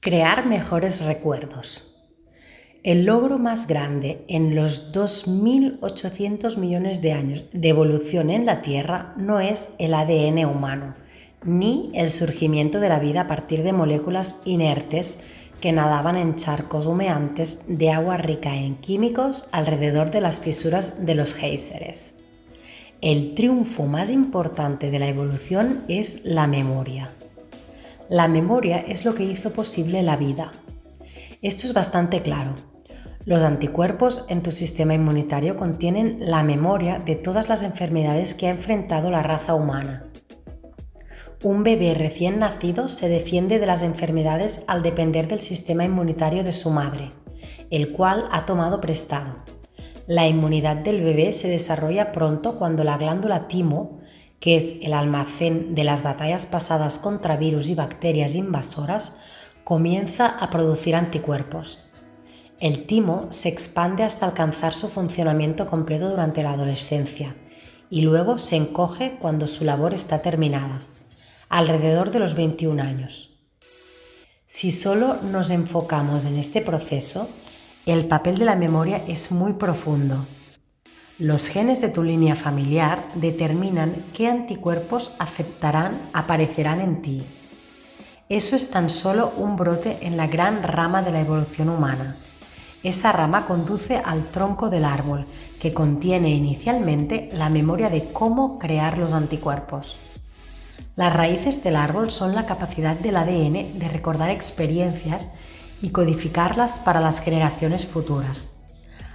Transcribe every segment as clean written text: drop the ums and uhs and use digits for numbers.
Crear mejores recuerdos. El logro más grande en los 2.800 millones de años de evolución en la Tierra no es el ADN humano, ni el surgimiento de la vida a partir de moléculas inertes que nadaban en charcos humeantes de agua rica en químicos alrededor de las fisuras de los géiseres. El triunfo más importante de la evolución es la memoria. La memoria es lo que hizo posible la vida. Esto es bastante claro. Los anticuerpos en tu sistema inmunitario contienen la memoria de todas las enfermedades que ha enfrentado la raza humana. Un bebé recién nacido se defiende de las enfermedades al depender del sistema inmunitario de su madre, el cual ha tomado prestado. La inmunidad del bebé se desarrolla pronto cuando la glándula timo, que es el almacén de las batallas pasadas contra virus y bacterias invasoras, comienza a producir anticuerpos. El timo se expande hasta alcanzar su funcionamiento completo durante la adolescencia y luego se encoge cuando su labor está terminada, alrededor de los 21 años. Si solo nos enfocamos en este proceso, el papel de la memoria es muy profundo. Los genes de tu línea familiar determinan qué anticuerpos aparecerán en ti. Eso es tan solo un brote en la gran rama de la evolución humana. Esa rama conduce al tronco del árbol, que contiene inicialmente la memoria de cómo crear los anticuerpos. Las raíces del árbol son la capacidad del ADN de recordar experiencias y codificarlas para las generaciones futuras.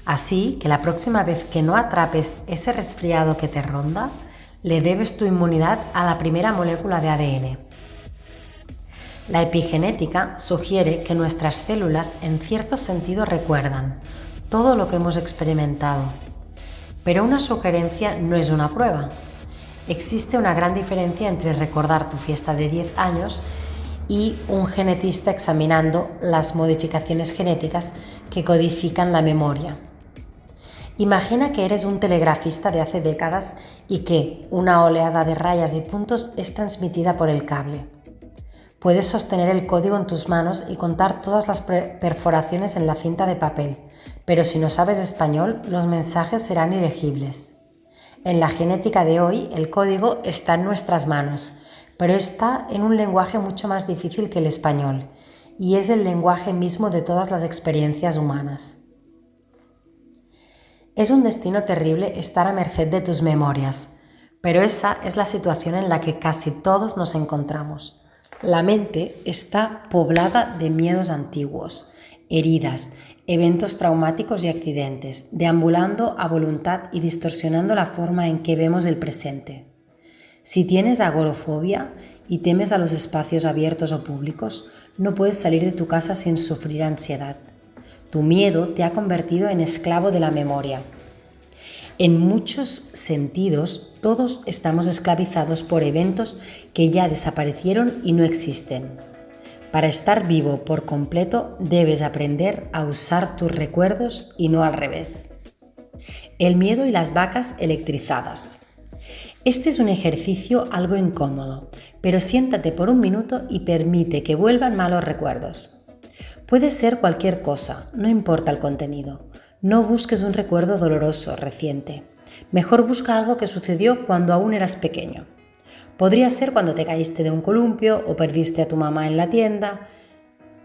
Así que la próxima vez que no atrapes ese resfriado que te ronda, le debes tu inmunidad a la primera molécula de ADN. La epigenética sugiere que nuestras células en cierto sentido recuerdan todo lo que hemos experimentado. Pero una sugerencia no es una prueba. Existe una gran diferencia entre recordar tu fiesta de 10 años y un genetista examinando las modificaciones genéticas que codifican la memoria. Imagina que eres un telegrafista de hace décadas y que una oleada de rayas y puntos es transmitida por el cable. Puedes sostener el código en tus manos y contar todas las perforaciones en la cinta de papel, pero si no sabes español, los mensajes serán ilegibles. En la genética de hoy, el código está en nuestras manos, pero está en un lenguaje mucho más difícil que el español, y es el lenguaje mismo de todas las experiencias humanas. Es un destino terrible estar a merced de tus memorias, pero esa es la situación en la que casi todos nos encontramos. La mente está poblada de miedos antiguos, heridas, eventos traumáticos y accidentes, deambulando a voluntad y distorsionando la forma en que vemos el presente. Si tienes agorafobia y temes a los espacios abiertos o públicos, no puedes salir de tu casa sin sufrir ansiedad. Tu miedo te ha convertido en esclavo de la memoria. En muchos sentidos, todos estamos esclavizados por eventos que ya desaparecieron y no existen. Para estar vivo por completo, debes aprender a usar tus recuerdos y no al revés. El miedo y las vacas electrizadas. Este es un ejercicio algo incómodo, pero siéntate por un minuto y permite que vuelvan malos recuerdos. Puede ser cualquier cosa, no importa el contenido. No busques un recuerdo doloroso, reciente. Mejor busca algo que sucedió cuando aún eras pequeño. Podría ser cuando te caíste de un columpio o perdiste a tu mamá en la tienda.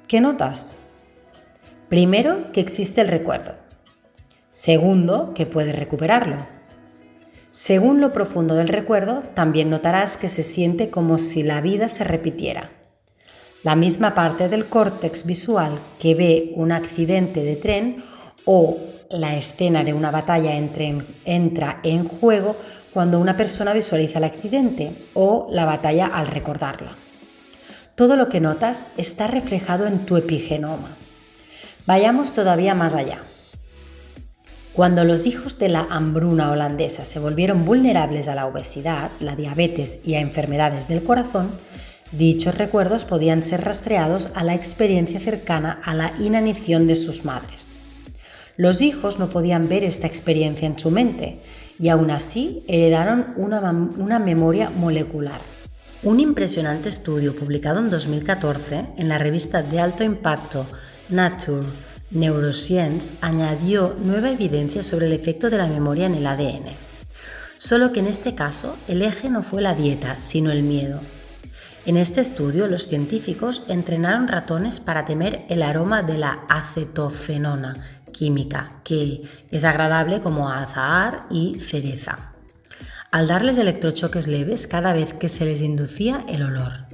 ¿Qué notas? Primero, que existe el recuerdo. Segundo, que puedes recuperarlo. Según lo profundo del recuerdo, también notarás que se siente como si la vida se repitiera. La misma parte del córtex visual que ve un accidente de tren o la escena de una batalla entra en juego cuando una persona visualiza el accidente o la batalla al recordarla. Todo lo que notas está reflejado en tu epigenoma. Vayamos todavía más allá. Cuando los hijos de la hambruna holandesa se volvieron vulnerables a la obesidad, la diabetes y a enfermedades del corazón, dichos recuerdos podían ser rastreados a la experiencia cercana a la inanición de sus madres. Los hijos no podían ver esta experiencia en su mente y aún así heredaron una memoria molecular. Un impresionante estudio publicado en 2014 en la revista de alto impacto Nature Neuroscience añadió nueva evidencia sobre el efecto de la memoria en el ADN. Solo que en este caso el eje no fue la dieta, sino el miedo. En este estudio los científicos entrenaron ratones para temer el aroma de la acetofenona química, que es agradable como azahar y cereza, al darles electrochoques leves cada vez que se les inducía el olor.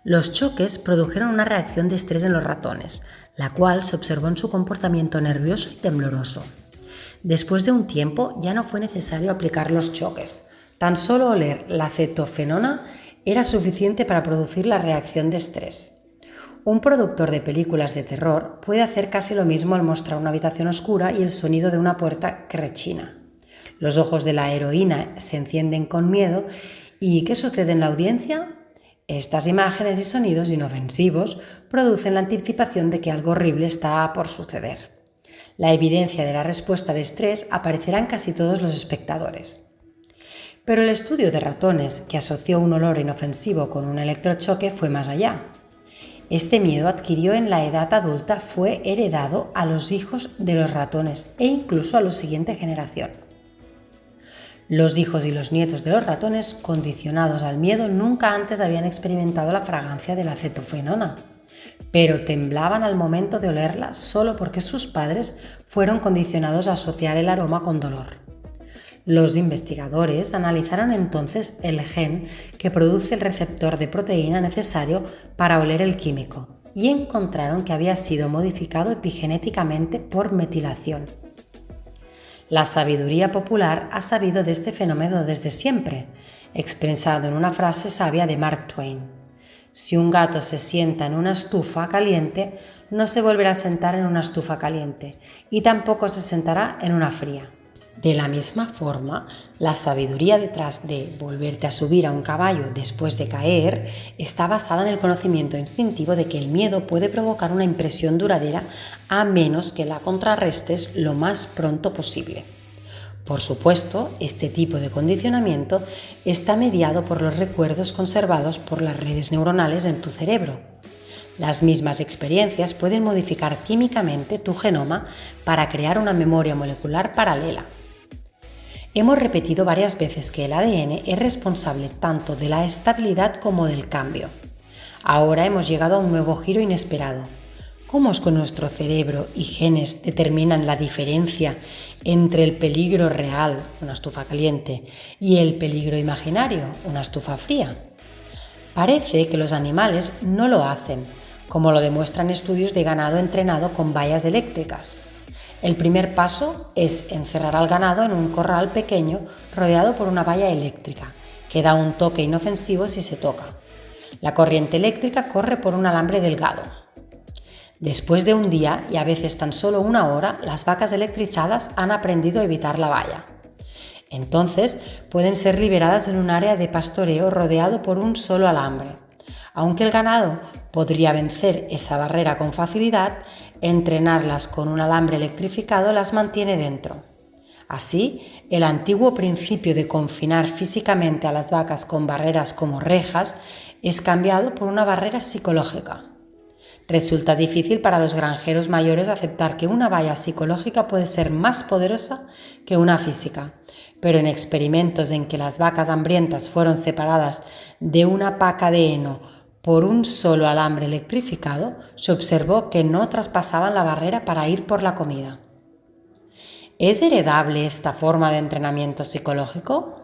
Los choques produjeron una reacción de estrés en los ratones, la cual se observó en su comportamiento nervioso y tembloroso. Después de un tiempo ya no fue necesario aplicar los choques. Tan solo oler la acetofenona era suficiente para producir la reacción de estrés. Un productor de películas de terror puede hacer casi lo mismo al mostrar una habitación oscura y el sonido de una puerta que rechina. Los ojos de la heroína se encienden con miedo y ¿qué sucede en la audiencia? Estas imágenes y sonidos inofensivos producen la anticipación de que algo horrible está por suceder. La evidencia de la respuesta de estrés aparecerá en casi todos los espectadores. Pero el estudio de ratones que asoció un olor inofensivo con un electrochoque fue más allá. Este miedo adquirido en la edad adulta fue heredado a los hijos de los ratones e incluso a la siguiente generación. Los hijos y los nietos de los ratones condicionados al miedo nunca antes habían experimentado la fragancia de la acetofenona, pero temblaban al momento de olerla solo porque sus padres fueron condicionados a asociar el aroma con dolor. Los investigadores analizaron entonces el gen que produce el receptor de proteína necesario para oler el químico y encontraron que había sido modificado epigenéticamente por metilación. La sabiduría popular ha sabido de este fenómeno desde siempre, expresado en una frase sabia de Mark Twain. Si un gato se sienta en una estufa caliente, no se volverá a sentar en una estufa caliente y tampoco se sentará en una fría. De la misma forma, la sabiduría detrás de volverte a subir a un caballo después de caer está basada en el conocimiento instintivo de que el miedo puede provocar una impresión duradera a menos que la contrarrestes lo más pronto posible. Por supuesto, este tipo de condicionamiento está mediado por los recuerdos conservados por las redes neuronales en tu cerebro. Las mismas experiencias pueden modificar químicamente tu genoma para crear una memoria molecular paralela. Hemos repetido varias veces que el ADN es responsable tanto de la estabilidad como del cambio. Ahora hemos llegado a un nuevo giro inesperado. ¿Cómo es que nuestro cerebro y genes determinan la diferencia entre el peligro real, una estufa caliente, y el peligro imaginario, una estufa fría? Parece que los animales no lo hacen, como lo demuestran estudios de ganado entrenado con vallas eléctricas. El primer paso es encerrar al ganado en un corral pequeño rodeado por una valla eléctrica, que da un toque inofensivo si se toca. La corriente eléctrica corre por un alambre delgado. Después de un día y a veces tan solo una hora, las vacas electrizadas han aprendido a evitar la valla. Entonces pueden ser liberadas en un área de pastoreo rodeado por un solo alambre. Aunque el ganado podría vencer esa barrera con facilidad, entrenarlas con un alambre electrificado las mantiene dentro. Así, el antiguo principio de confinar físicamente a las vacas con barreras como rejas es cambiado por una barrera psicológica. Resulta difícil para los granjeros mayores aceptar que una valla psicológica puede ser más poderosa que una física, pero en experimentos en que las vacas hambrientas fueron separadas de una paca de heno por un solo alambre electrificado, se observó que no traspasaban la barrera para ir por la comida. ¿Es heredable esta forma de entrenamiento psicológico?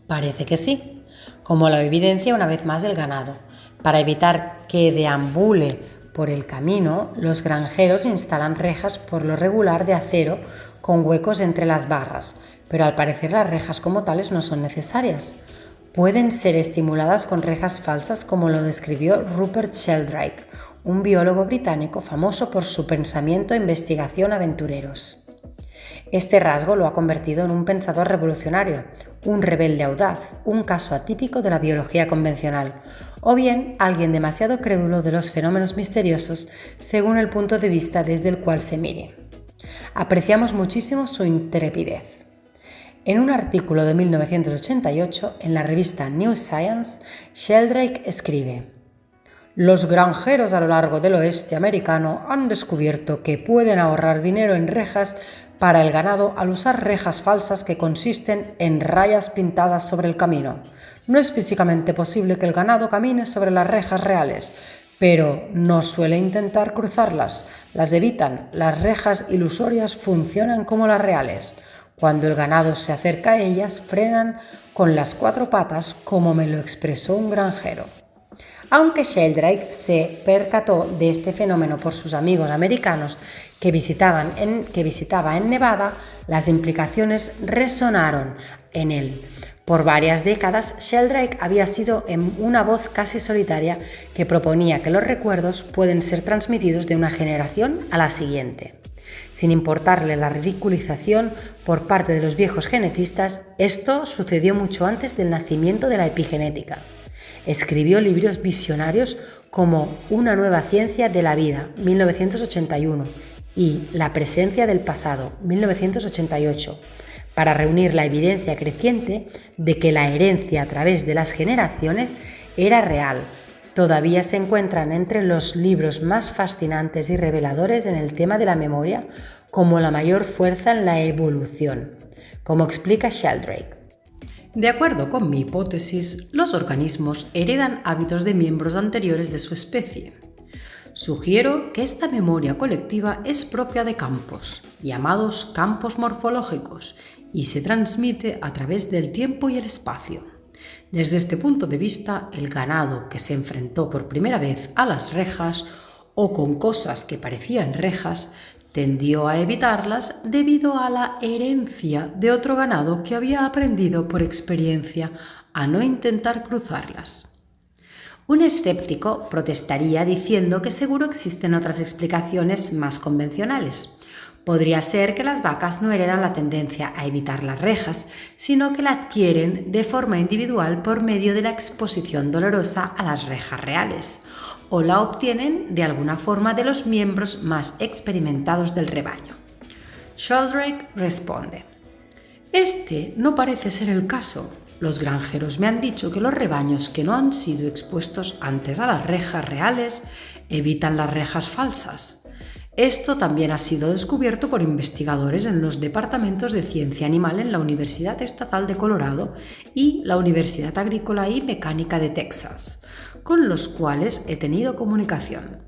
Parece que sí, como lo evidencia una vez más el ganado. Para evitar que deambule por el camino, los granjeros instalan rejas por lo regular de acero con huecos entre las barras, pero al parecer las rejas como tales no son necesarias. Pueden ser estimuladas con rejas falsas como lo describió Rupert Sheldrake, un biólogo británico famoso por su pensamiento e investigación aventureros. Este rasgo lo ha convertido en un pensador revolucionario, un rebelde audaz, un caso atípico de la biología convencional, o bien alguien demasiado crédulo de los fenómenos misteriosos según el punto de vista desde el cual se mire. Apreciamos muchísimo su intrepidez. En un artículo de 1988 en la revista New Science, Sheldrake escribe: los granjeros a lo largo del oeste americano han descubierto que pueden ahorrar dinero en rejas para el ganado al usar rejas falsas que consisten en rayas pintadas sobre el camino. No es físicamente posible que el ganado camine sobre las rejas reales, pero no suele intentar cruzarlas, las evitan. Las rejas ilusorias funcionan como las reales. Cuando el ganado se acerca a ellas, frenan con las 4 patas, como me lo expresó un granjero. Aunque Sheldrake se percató de este fenómeno por sus amigos americanos que visitaba en Nevada, las implicaciones resonaron en él. Por varias décadas, Sheldrake había sido una voz casi solitaria que proponía que los recuerdos pueden ser transmitidos de una generación a la siguiente. Sin importarle la ridiculización por parte de los viejos genetistas, esto sucedió mucho antes del nacimiento de la epigenética. Escribió libros visionarios como Una nueva ciencia de la vida, 1981, y La presencia del pasado, 1988, para reunir la evidencia creciente de que la herencia a través de las generaciones era real. Todavía se encuentran entre los libros más fascinantes y reveladores en el tema de la memoria como la mayor fuerza en la evolución, como explica Sheldrake. De acuerdo con mi hipótesis, los organismos heredan hábitos de miembros anteriores de su especie. Sugiero que esta memoria colectiva es propia de campos, llamados campos morfológicos, y se transmite a través del tiempo y el espacio. Desde este punto de vista, el ganado que se enfrentó por primera vez a las rejas o con cosas que parecían rejas, tendió a evitarlas debido a la herencia de otro ganado que había aprendido por experiencia a no intentar cruzarlas. Un escéptico protestaría diciendo que seguro existen otras explicaciones más convencionales. Podría ser que las vacas no heredan la tendencia a evitar las rejas, sino que la adquieren de forma individual por medio de la exposición dolorosa a las rejas reales, o la obtienen de alguna forma de los miembros más experimentados del rebaño. Sheldrake responde: este no parece ser el caso. Los granjeros me han dicho que los rebaños que no han sido expuestos antes a las rejas reales evitan las rejas falsas. Esto también ha sido descubierto por investigadores en los departamentos de ciencia animal en la Universidad Estatal de Colorado y la Universidad Agrícola y Mecánica de Texas, con los cuales he tenido comunicación.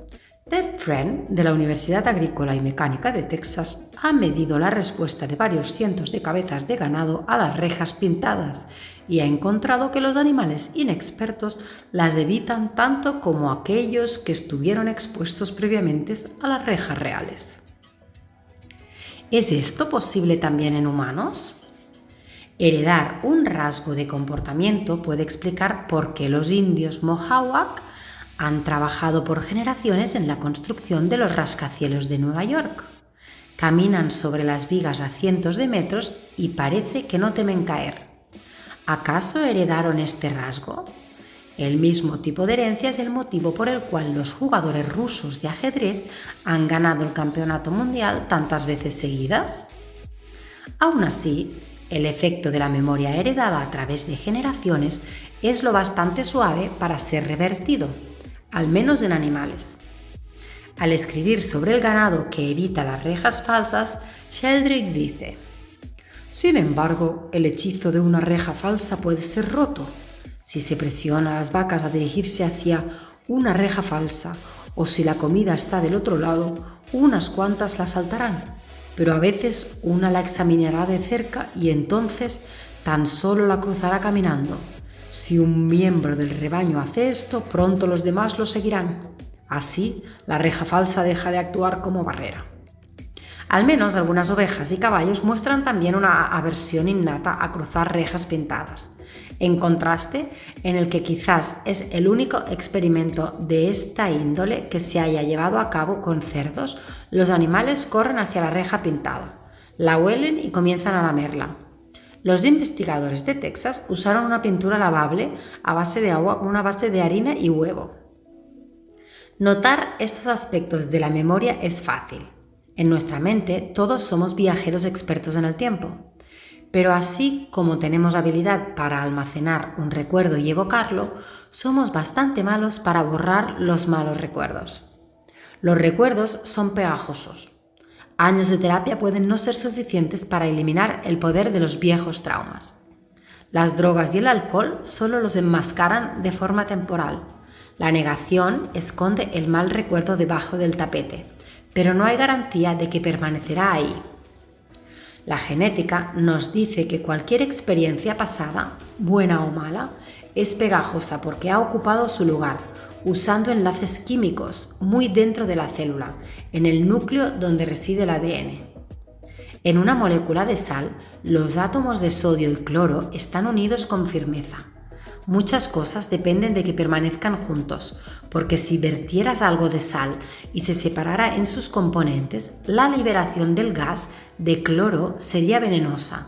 Ted Friend, de la Universidad Agrícola y Mecánica de Texas, ha medido la respuesta de varios cientos de cabezas de ganado a las rejas pintadas y ha encontrado que los animales inexpertos las evitan tanto como aquellos que estuvieron expuestos previamente a las rejas reales. ¿Es esto posible también en humanos? Heredar un rasgo de comportamiento puede explicar por qué los indios Mohawk han trabajado por generaciones en la construcción de los rascacielos de Nueva York. Caminan sobre las vigas a cientos de metros y parece que no temen caer. ¿Acaso heredaron este rasgo? El mismo tipo de herencia es el motivo por el cual los jugadores rusos de ajedrez han ganado el campeonato mundial tantas veces seguidas. Aún así, el efecto de la memoria heredada a través de generaciones es lo bastante suave para ser revertido, al menos en animales. Al escribir sobre el ganado que evita las rejas falsas, Sheldrake dice: sin embargo, el hechizo de una reja falsa puede ser roto. Si se presiona a las vacas a dirigirse hacia una reja falsa o si la comida está del otro lado, unas cuantas la saltarán, pero a veces una la examinará de cerca y entonces tan solo la cruzará caminando. Si un miembro del rebaño hace esto, pronto los demás lo seguirán. Así, la reja falsa deja de actuar como barrera. Al menos algunas ovejas y caballos muestran también una aversión innata a cruzar rejas pintadas. En contraste, en el que quizás es el único experimento de esta índole que se haya llevado a cabo con cerdos, los animales corren hacia la reja pintada, la huelen y comienzan a lamerla. Los investigadores de Texas usaron una pintura lavable a base de agua con una base de harina y huevo. Notar estos aspectos de la memoria es fácil. En nuestra mente todos somos viajeros expertos en el tiempo. Pero así como tenemos habilidad para almacenar un recuerdo y evocarlo, somos bastante malos para borrar los malos recuerdos. Los recuerdos son pegajosos. Años de terapia pueden no ser suficientes para eliminar el poder de los viejos traumas. Las drogas y el alcohol solo los enmascaran de forma temporal. La negación esconde el mal recuerdo debajo del tapete, pero no hay garantía de que permanecerá ahí. La genética nos dice que cualquier experiencia pasada, buena o mala, es pegajosa porque ha ocupado su lugar, usando enlaces químicos muy dentro de la célula, en el núcleo donde reside el ADN. En una molécula de sal, los átomos de sodio y cloro están unidos con firmeza. Muchas cosas dependen de que permanezcan juntos, porque si vertieras algo de sal y se separara en sus componentes, la liberación del gas de cloro sería venenosa.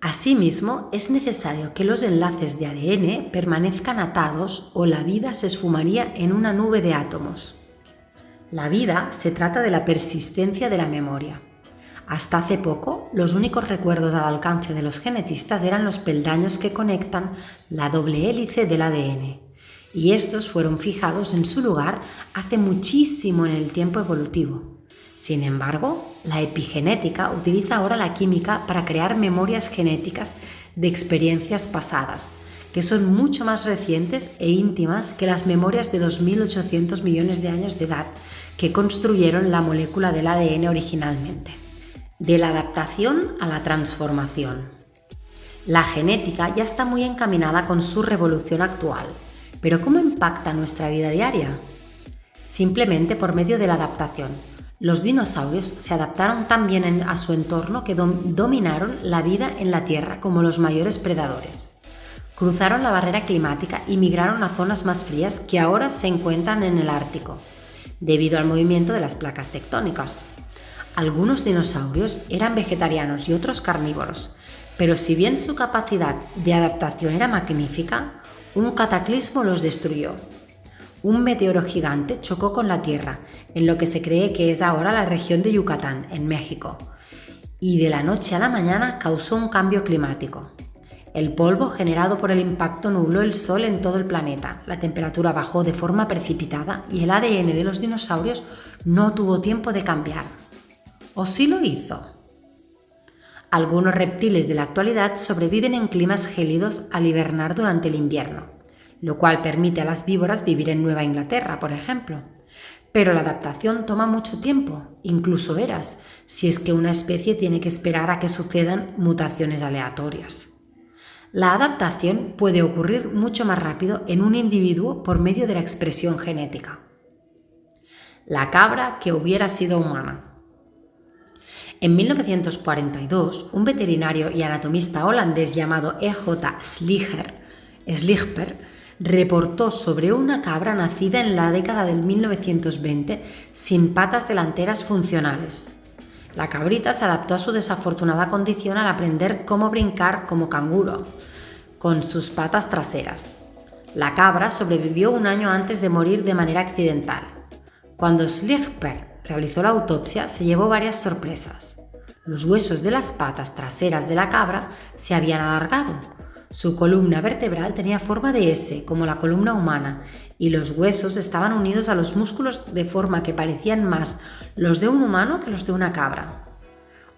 Asimismo, es necesario que los enlaces de ADN permanezcan atados o la vida se esfumaría en una nube de átomos. La vida se trata de la persistencia de la memoria. Hasta hace poco, los únicos recuerdos al alcance de los genetistas eran los peldaños que conectan la doble hélice del ADN, y estos fueron fijados en su lugar hace muchísimo en el tiempo evolutivo. Sin embargo, la epigenética utiliza ahora la química para crear memorias genéticas de experiencias pasadas, que son mucho más recientes e íntimas que las memorias de 2.800 millones de años de edad que construyeron la molécula del ADN originalmente. De la adaptación a la transformación. La genética ya está muy encaminada con su revolución actual, pero ¿cómo impacta nuestra vida diaria? Simplemente por medio de la adaptación. Los dinosaurios se adaptaron tan bien a su entorno que dominaron la vida en la Tierra como los mayores predadores. Cruzaron la barrera climática y migraron a zonas más frías que ahora se encuentran en el Ártico, debido al movimiento de las placas tectónicas. Algunos dinosaurios eran vegetarianos y otros carnívoros, pero si bien su capacidad de adaptación era magnífica, un cataclismo los destruyó. Un meteoro gigante chocó con la Tierra, en lo que se cree que es ahora la región de Yucatán, en México, y de la noche a la mañana causó un cambio climático. El polvo generado por el impacto nubló el sol en todo el planeta, la temperatura bajó de forma precipitada y el ADN de los dinosaurios no tuvo tiempo de cambiar. ¿O sí lo hizo? Algunos reptiles de la actualidad sobreviven en climas gélidos al hibernar durante el invierno, lo cual permite a las víboras vivir en Nueva Inglaterra, por ejemplo. Pero la adaptación toma mucho tiempo, incluso eras, si es que una especie tiene que esperar a que sucedan mutaciones aleatorias. La adaptación puede ocurrir mucho más rápido en un individuo por medio de la expresión genética. La cabra que hubiera sido humana. En 1942, un veterinario y anatomista holandés llamado E.J. Sligper reportó sobre una cabra nacida en la década del 1920 sin patas delanteras funcionales. La cabrita se adaptó a su desafortunada condición al aprender cómo brincar como canguro, con sus patas traseras. La cabra sobrevivió un año antes de morir de manera accidental. Cuando Sligper realizó la autopsia, se llevó varias sorpresas. Los huesos de las patas traseras de la cabra se habían alargado. Su columna vertebral tenía forma de S, como la columna humana, y los huesos estaban unidos a los músculos de forma que parecían más los de un humano que los de una cabra.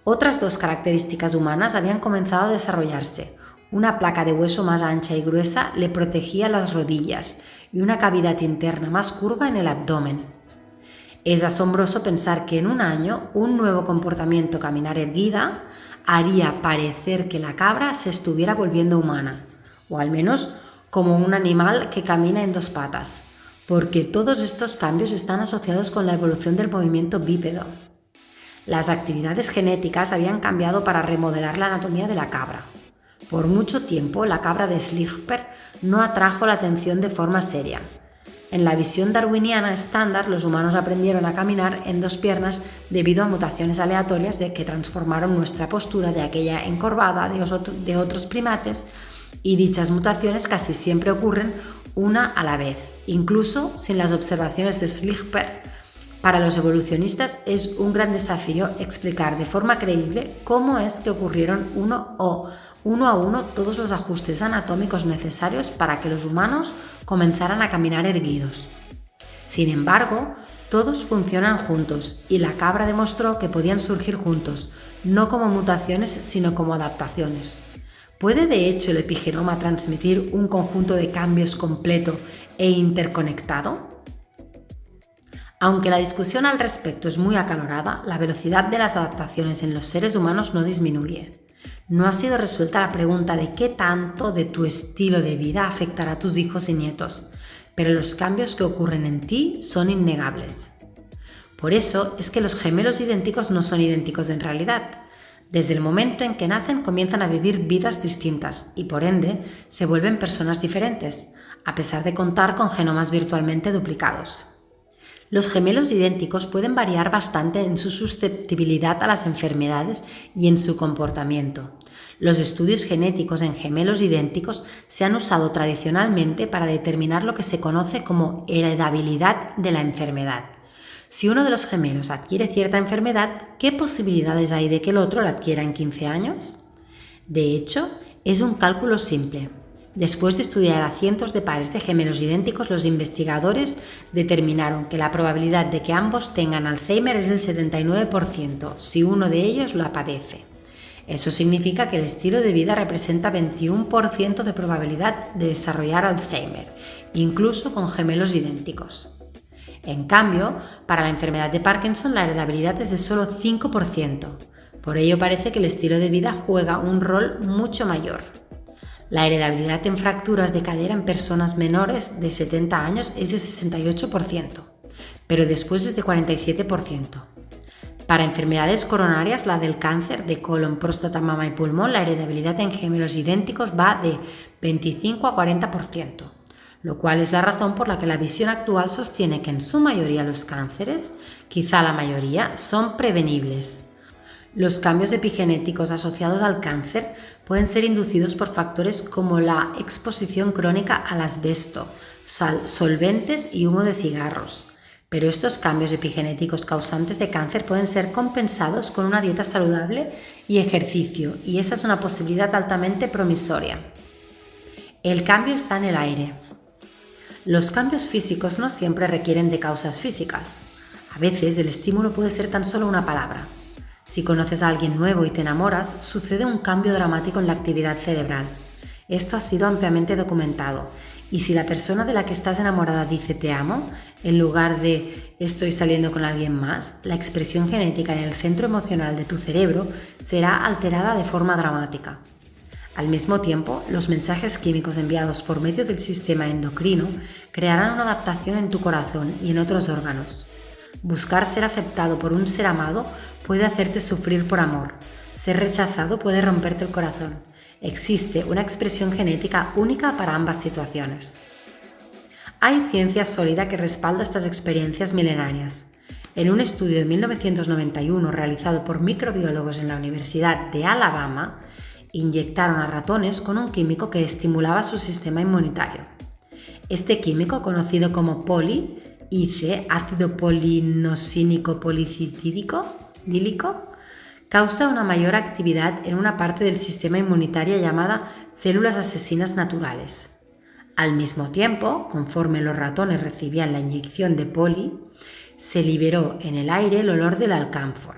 Otras dos características humanas habían comenzado a desarrollarse. Una placa de hueso más ancha y gruesa le protegía las rodillas y una cavidad interna más curva en el abdomen. Es asombroso pensar que en un año un nuevo comportamiento caminar erguida haría parecer que la cabra se estuviera volviendo humana, o al menos como un animal que camina en dos patas, porque todos estos cambios están asociados con la evolución del movimiento bípedo. Las actividades genéticas habían cambiado para remodelar la anatomía de la cabra. Por mucho tiempo, la cabra de Sligper no atrajo la atención de forma seria. En la visión darwiniana estándar, los humanos aprendieron a caminar en dos piernas debido a mutaciones aleatorias que transformaron nuestra postura de aquella encorvada de otros primates, y dichas mutaciones casi siempre ocurren una a la vez, incluso sin las observaciones de Sligper Para los evolucionistas es un gran desafío explicar de forma creíble cómo es que ocurrieron uno a uno todos los ajustes anatómicos necesarios para que los humanos comenzaran a caminar erguidos. Sin embargo, todos funcionan juntos y la cabra demostró que podían surgir juntos, no como mutaciones sino como adaptaciones. ¿Puede de hecho el epigenoma transmitir un conjunto de cambios completo e interconectado? Aunque la discusión al respecto es muy acalorada, la velocidad de las adaptaciones en los seres humanos no disminuye. No ha sido resuelta la pregunta de qué tanto de tu estilo de vida afectará a tus hijos y nietos, pero los cambios que ocurren en ti son innegables. Por eso es que los gemelos idénticos no son idénticos en realidad. Desde el momento en que nacen comienzan a vivir vidas distintas y por ende se vuelven personas diferentes, a pesar de contar con genomas virtualmente duplicados. Los gemelos idénticos pueden variar bastante en su susceptibilidad a las enfermedades y en su comportamiento. Los estudios genéticos en gemelos idénticos se han usado tradicionalmente para determinar lo que se conoce como heredabilidad de la enfermedad. Si uno de los gemelos adquiere cierta enfermedad, ¿qué posibilidades hay de que el otro la adquiera en 15 años? De hecho, es un cálculo simple. Después de estudiar a cientos de pares de gemelos idénticos, los investigadores determinaron que la probabilidad de que ambos tengan Alzheimer es del 79% si uno de ellos lo padece. Eso significa que el estilo de vida representa 21% de probabilidad de desarrollar Alzheimer, incluso con gemelos idénticos. En cambio, para la enfermedad de Parkinson la heredabilidad es de solo 5%. Por ello parece que el estilo de vida juega un rol mucho mayor. La heredabilidad en fracturas de cadera en personas menores de 70 años es de 68%, pero después es de 47%. Para enfermedades coronarias, la del cáncer de colon, próstata, mama y pulmón, la heredabilidad en gemelos idénticos va de 25 a 40%, lo cual es la razón por la que la visión actual sostiene que en su mayoría los cánceres, quizá la mayoría, son prevenibles. Los cambios epigenéticos asociados al cáncer pueden ser inducidos por factores como la exposición crónica al asbesto, solventes y humo de cigarros. Pero estos cambios epigenéticos causantes de cáncer pueden ser compensados con una dieta saludable y ejercicio, y esa es una posibilidad altamente promisoria. El cambio está en el aire. Los cambios físicos no siempre requieren de causas físicas. A veces el estímulo puede ser tan solo una palabra. Si conoces a alguien nuevo y te enamoras, sucede un cambio dramático en la actividad cerebral. Esto ha sido ampliamente documentado. Y si la persona de la que estás enamorada dice te amo, en lugar de estoy saliendo con alguien más, la expresión genética en el centro emocional de tu cerebro será alterada de forma dramática. Al mismo tiempo, los mensajes químicos enviados por medio del sistema endocrino crearán una adaptación en tu corazón y en otros órganos. Buscar ser aceptado por un ser amado puede hacerte sufrir por amor. Ser rechazado puede romperte el corazón. Existe una expresión genética única para ambas situaciones. Hay ciencia sólida que respalda estas experiencias milenarias. En un estudio de 1991 realizado por microbiólogos en la Universidad de Alabama, inyectaron a ratones con un químico que estimulaba su sistema inmunitario. Este químico, conocido como POLI-IC, ácido polinosínico policitidílico, causa una mayor actividad en una parte del sistema inmunitario llamada células asesinas naturales. Al mismo tiempo, conforme los ratones recibían la inyección de poli, se liberó en el aire el olor del alcanfor.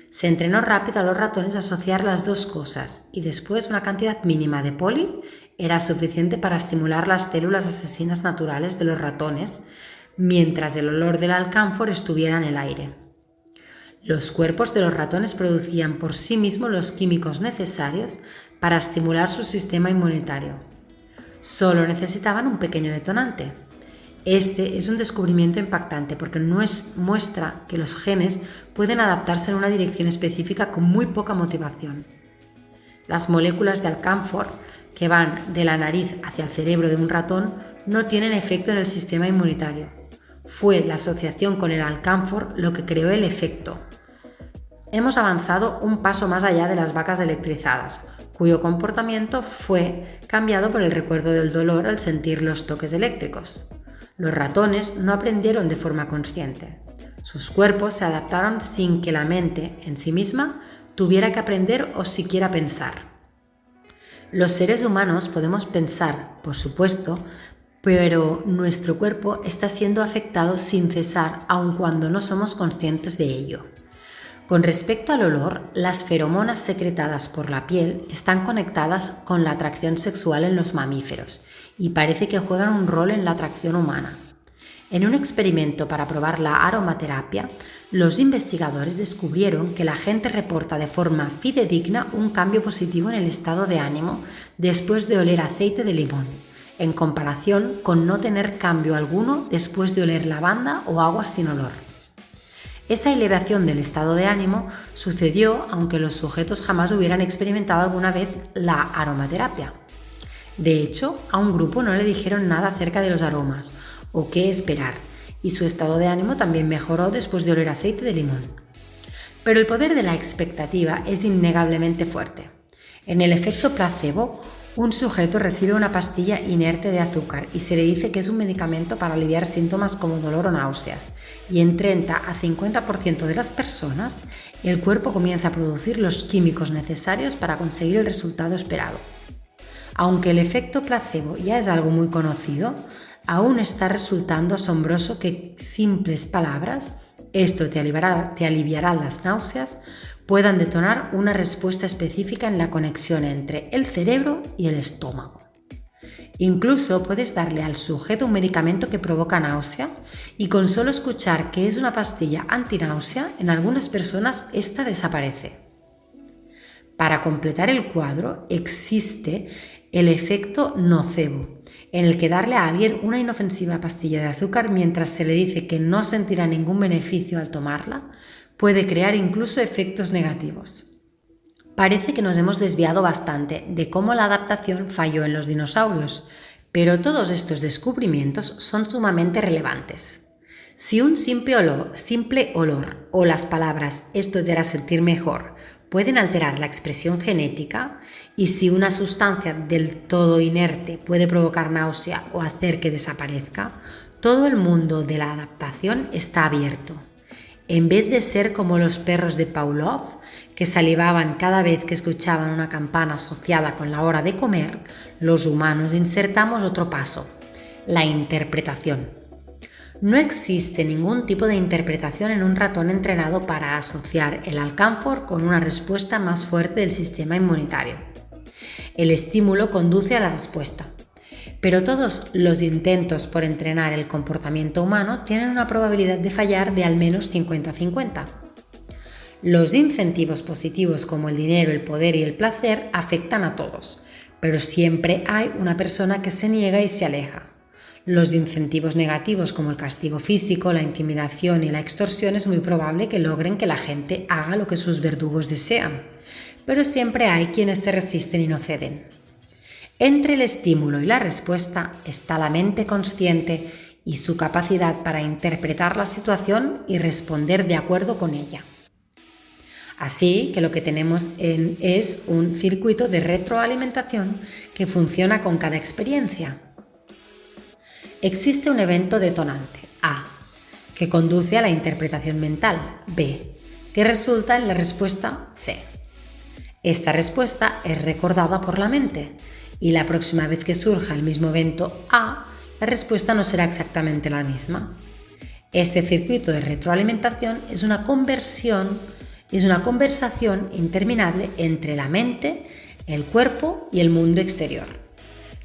Se entrenó rápido a los ratones a asociar las dos cosas y después una cantidad mínima de poli era suficiente para estimular las células asesinas naturales de los ratones mientras el olor del alcanfor estuviera en el aire. Los cuerpos de los ratones producían por sí mismos los químicos necesarios para estimular su sistema inmunitario. Solo necesitaban un pequeño detonante. Este es un descubrimiento impactante porque muestra que los genes pueden adaptarse en una dirección específica con muy poca motivación. Las moléculas de alcanfor que van de la nariz hacia el cerebro de un ratón no tienen efecto en el sistema inmunitario. Fue la asociación con el alcanfor lo que creó el efecto. Hemos avanzado un paso más allá de las vacas electrizadas, cuyo comportamiento fue cambiado por el recuerdo del dolor al sentir los toques eléctricos. Los ratones no aprendieron de forma consciente. Sus cuerpos se adaptaron sin que la mente en sí misma tuviera que aprender o siquiera pensar. Los seres humanos podemos pensar, por supuesto, pero nuestro cuerpo está siendo afectado sin cesar, aun cuando no somos conscientes de ello. Con respecto al olor, las feromonas secretadas por la piel están conectadas con la atracción sexual en los mamíferos y parece que juegan un rol en la atracción humana. En un experimento para probar la aromaterapia, los investigadores descubrieron que la gente reporta de forma fidedigna un cambio positivo en el estado de ánimo después de oler aceite de limón, en comparación con no tener cambio alguno después de oler lavanda o agua sin olor. Esa elevación del estado de ánimo sucedió aunque los sujetos jamás hubieran experimentado alguna vez la aromaterapia. De hecho, a un grupo no le dijeron nada acerca de los aromas o qué esperar, y su estado de ánimo también mejoró después de oler aceite de limón. Pero el poder de la expectativa es innegablemente fuerte. En el efecto placebo, un sujeto recibe una pastilla inerte de azúcar y se le dice que es un medicamento para aliviar síntomas como dolor o náuseas, y en 30 a 50% de las personas, el cuerpo comienza a producir los químicos necesarios para conseguir el resultado esperado. Aunque el efecto placebo ya es algo muy conocido, aún está resultando asombroso que simples palabras, esto te aliviará las náuseas, puedan detonar una respuesta específica en la conexión entre el cerebro y el estómago. Incluso puedes darle al sujeto un medicamento que provoca náusea y con solo escuchar que es una pastilla antináusea, en algunas personas esta desaparece. Para completar el cuadro existe el efecto nocebo, en el que darle a alguien una inofensiva pastilla de azúcar mientras se le dice que no sentirá ningún beneficio al tomarla, puede crear incluso efectos negativos. Parece que nos hemos desviado bastante de cómo la adaptación falló en los dinosaurios, pero todos estos descubrimientos son sumamente relevantes. Si un simple olor o las palabras «esto te hará sentir mejor» pueden alterar la expresión genética, y si una sustancia del todo inerte puede provocar náusea o hacer que desaparezca, todo el mundo de la adaptación está abierto. En vez de ser como los perros de Pavlov, que salivaban cada vez que escuchaban una campana asociada con la hora de comer, los humanos insertamos otro paso: la interpretación. No existe ningún tipo de interpretación en un ratón entrenado para asociar el alcanfor con una respuesta más fuerte del sistema inmunitario. El estímulo conduce a la respuesta, pero todos los intentos por entrenar el comportamiento humano tienen una probabilidad de fallar de al menos 50-50. Los incentivos positivos como el dinero, el poder y el placer afectan a todos, pero siempre hay una persona que se niega y se aleja. Los incentivos negativos como el castigo físico, la intimidación y la extorsión es muy probable que logren que la gente haga lo que sus verdugos desean, pero siempre hay quienes se resisten y no ceden. Entre el estímulo y la respuesta está la mente consciente y su capacidad para interpretar la situación y responder de acuerdo con ella. Así que lo que tenemos es un circuito de retroalimentación que funciona con cada experiencia. Existe un evento detonante, A, que conduce a la interpretación mental, B, que resulta en la respuesta, C. Esta respuesta es recordada por la mente y la próxima vez que surja el mismo evento A, la respuesta no será exactamente la misma. Este circuito de retroalimentación es una conversación interminable entre la mente, el cuerpo y el mundo exterior.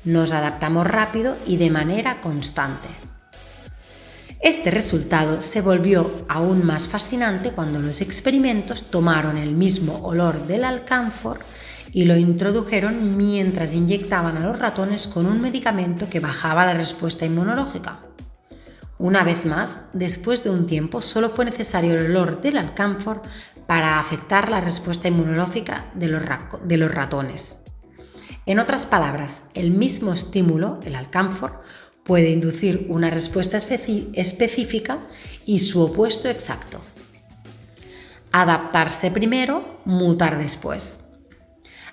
Nos adaptamos rápido y de manera constante. Este resultado se volvió aún más fascinante cuando los experimentos tomaron el mismo olor del alcanfor y lo introdujeron mientras inyectaban a los ratones con un medicamento que bajaba la respuesta inmunológica. Una vez más, después de un tiempo, solo fue necesario el olor del alcanfor para afectar la respuesta inmunológica de los ratones. En otras palabras, el mismo estímulo, el alcanfor, puede inducir una respuesta específica y su opuesto exacto. Adaptarse primero, mutar después.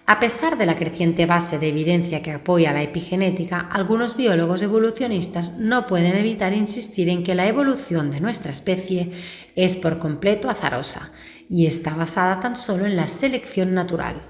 A pesar de la creciente base de evidencia que apoya la epigenética, algunos biólogos evolucionistas no pueden evitar insistir en que la evolución de nuestra especie es por completo azarosa y está basada tan solo en la selección natural.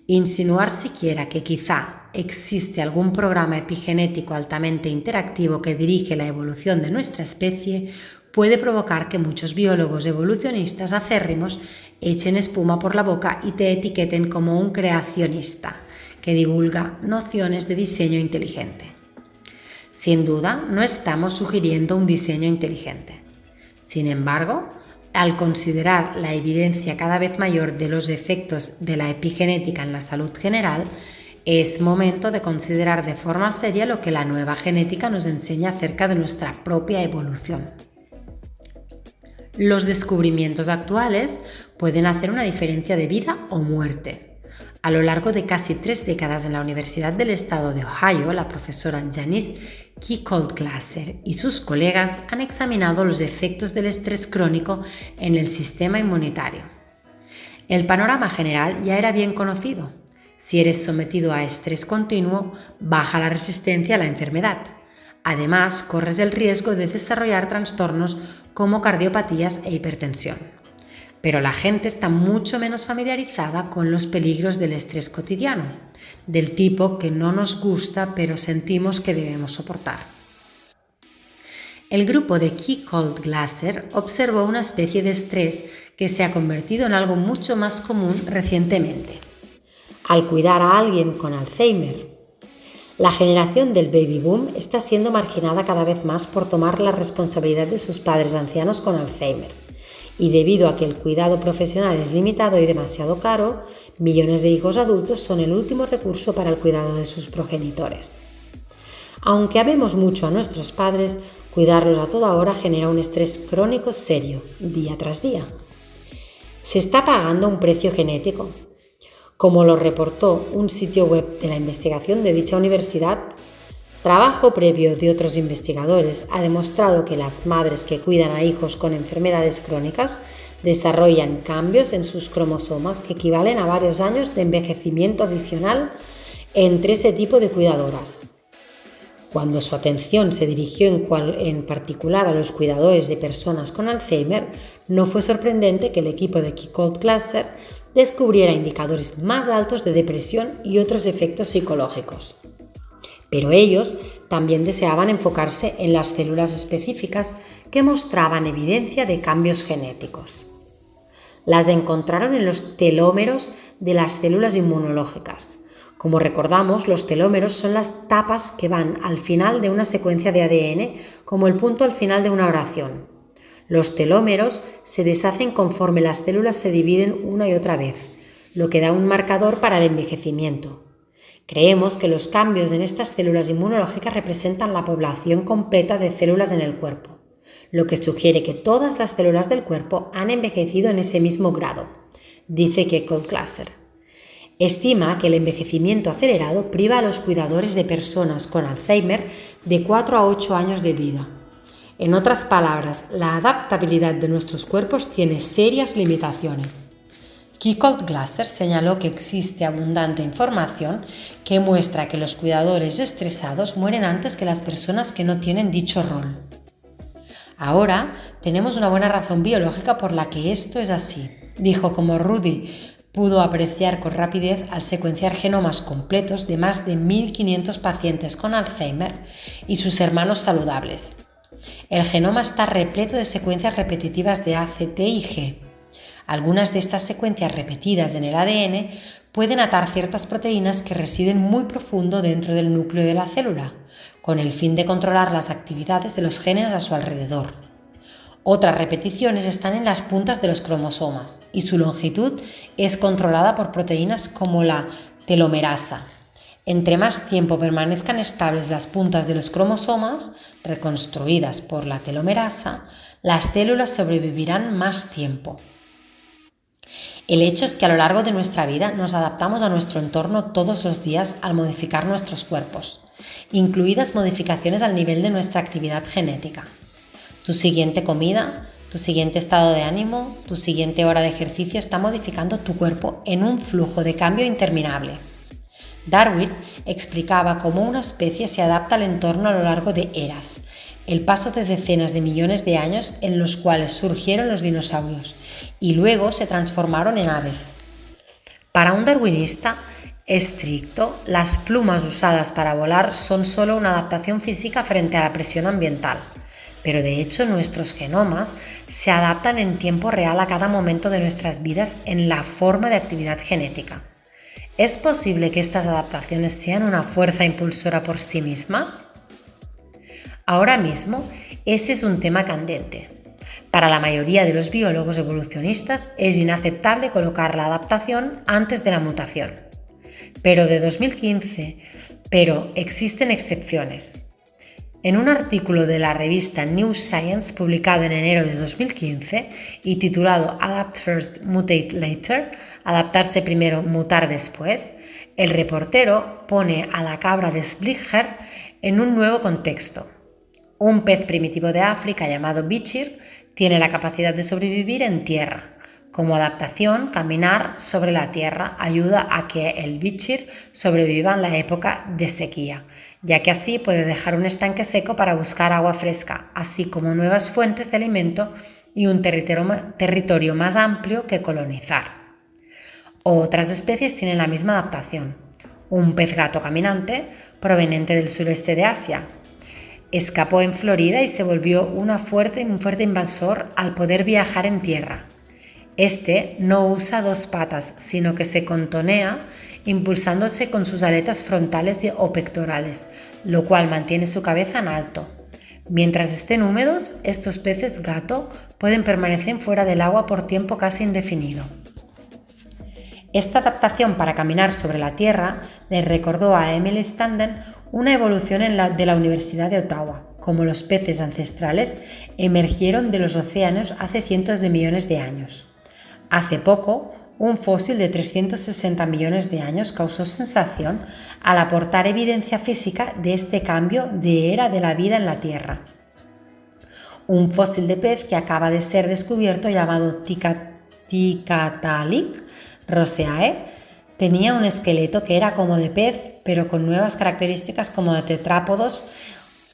Insinuar siquiera que quizá existe algún programa epigenético altamente interactivo que dirige la evolución de nuestra especie puede provocar que muchos biólogos evolucionistas acérrimos echen espuma por la boca y te etiqueten como un creacionista que divulga nociones de diseño inteligente. Sin duda, no estamos sugiriendo un diseño inteligente. Sin embargo, al considerar la evidencia cada vez mayor de los efectos de la epigenética en la salud general, es momento de considerar de forma seria lo que la nueva genética nos enseña acerca de nuestra propia evolución. Los descubrimientos actuales pueden hacer una diferencia de vida o muerte. A lo largo de casi 3 décadas en la Universidad del Estado de Ohio, la profesora Janice Kickold-Glasser y sus colegas han examinado los efectos del estrés crónico en el sistema inmunitario. El panorama general ya era bien conocido. Si eres sometido a estrés continuo, baja la resistencia a la enfermedad. Además, corres el riesgo de desarrollar trastornos como cardiopatías e hipertensión. Pero la gente está mucho menos familiarizada con los peligros del estrés cotidiano, del tipo que no nos gusta pero sentimos que debemos soportar. El grupo de Kickold-Glasser observó una especie de estrés que se ha convertido en algo mucho más común recientemente. Al cuidar a alguien con Alzheimer, la generación del baby boom está siendo marginada cada vez más por tomar la responsabilidad de sus padres ancianos con Alzheimer. Y debido a que el cuidado profesional es limitado y demasiado caro, millones de hijos adultos son el último recurso para el cuidado de sus progenitores. Aunque amemos mucho a nuestros padres, cuidarlos a toda hora genera un estrés crónico serio, día tras día. Se está pagando un precio genético. Como lo reportó un sitio web de la investigación de dicha universidad, trabajo previo de otros investigadores ha demostrado que las madres que cuidan a hijos con enfermedades crónicas desarrollan cambios en sus cromosomas que equivalen a varios años de envejecimiento adicional entre ese tipo de cuidadoras. Cuando su atención se dirigió en particular a los cuidadores de personas con Alzheimer, no fue sorprendente que el equipo de Kickold-Glasser descubriera indicadores más altos de depresión y otros efectos psicológicos. Pero ellos también deseaban enfocarse en las células específicas que mostraban evidencia de cambios genéticos. Las encontraron en los telómeros de las células inmunológicas. Como recordamos, los telómeros son las tapas que van al final de una secuencia de ADN, como el punto al final de una oración. Los telómeros se deshacen conforme las células se dividen una y otra vez, lo que da un marcador para el envejecimiento. Creemos que los cambios en estas células inmunológicas representan la población completa de células en el cuerpo, lo que sugiere que todas las células del cuerpo han envejecido en ese mismo grado, dice Kickold-Glasser. Estima que el envejecimiento acelerado priva a los cuidadores de personas con Alzheimer de 4 a 8 años de vida. En otras palabras, la adaptabilidad de nuestros cuerpos tiene serias limitaciones. Kickold-Glasser señaló que existe abundante información que muestra que los cuidadores estresados mueren antes que las personas que no tienen dicho rol. Ahora tenemos una buena razón biológica por la que esto es así, dijo, como Rudy pudo apreciar con rapidez al secuenciar genomas completos de más de 1.500 pacientes con Alzheimer y sus hermanos saludables. El genoma está repleto de secuencias repetitivas de A, C, T y G. Algunas de estas secuencias repetidas en el ADN pueden atar ciertas proteínas que residen muy profundo dentro del núcleo de la célula, con el fin de controlar las actividades de los genes a su alrededor. Otras repeticiones están en las puntas de los cromosomas y su longitud es controlada por proteínas como la telomerasa. Entre más tiempo permanezcan estables las puntas de los cromosomas, reconstruidas por la telomerasa, las células sobrevivirán más tiempo. El hecho es que a lo largo de nuestra vida nos adaptamos a nuestro entorno todos los días al modificar nuestros cuerpos, incluidas modificaciones al nivel de nuestra actividad genética. Tu siguiente comida, Tu siguiente estado de ánimo, tu siguiente hora de ejercicio está modificando tu cuerpo en un flujo de cambio interminable. Darwin explicaba cómo una especie se adapta al entorno a lo largo de eras, el paso de decenas de millones de años en los cuales surgieron los dinosaurios y luego se transformaron en aves. Para un darwinista estricto, las plumas usadas para volar son solo una adaptación física frente a la presión ambiental, pero de hecho nuestros genomas se adaptan en tiempo real a cada momento de nuestras vidas en la forma de actividad genética. ¿Es posible que estas adaptaciones sean una fuerza impulsora por sí mismas? Ahora mismo, ese es un tema candente. Para la mayoría de los biólogos evolucionistas es inaceptable colocar la adaptación antes de la mutación. Pero existen excepciones. En un artículo de la revista New Science publicado en enero de 2015 y titulado Adapt First, Mutate Later, adaptarse primero, mutar después, el reportero pone a la cabra de Schleicher en un nuevo contexto. Un pez primitivo de África llamado bichir tiene la capacidad de sobrevivir en tierra. Como adaptación, caminar sobre la tierra ayuda a que el bichir sobreviva en la época de sequía, ya que así puede dejar un estanque seco para buscar agua fresca, así como nuevas fuentes de alimento y un territorio más amplio que colonizar. Otras especies tienen la misma adaptación. Un pez gato caminante, proveniente del sureste de Asia, escapó en Florida y se volvió un fuerte invasor al poder viajar en tierra. Este no usa dos patas, sino que se contonea impulsándose con sus aletas frontales o pectorales, lo cual mantiene su cabeza en alto. Mientras estén húmedos, estos peces gato pueden permanecer fuera del agua por tiempo casi indefinido. Esta adaptación para caminar sobre la tierra le recordó a Emily Standen una evolución de la Universidad de Ottawa, como los peces ancestrales emergieron de los océanos hace cientos de millones de años. Hace poco, un fósil de 360 millones de años causó sensación al aportar evidencia física de este cambio de era de la vida en la Tierra. Un fósil de pez que acaba de ser descubierto llamado Tiktaalik roseae tenía un esqueleto que era como de pez, pero con nuevas características como de tetrápodos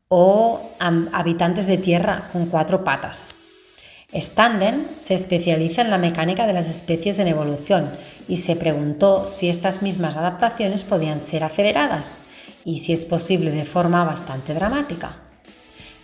o habitantes de tierra con 4 patas. Standen se especializa en la mecánica de las especies en evolución y se preguntó si estas mismas adaptaciones podían ser aceleradas y si es posible de forma bastante dramática.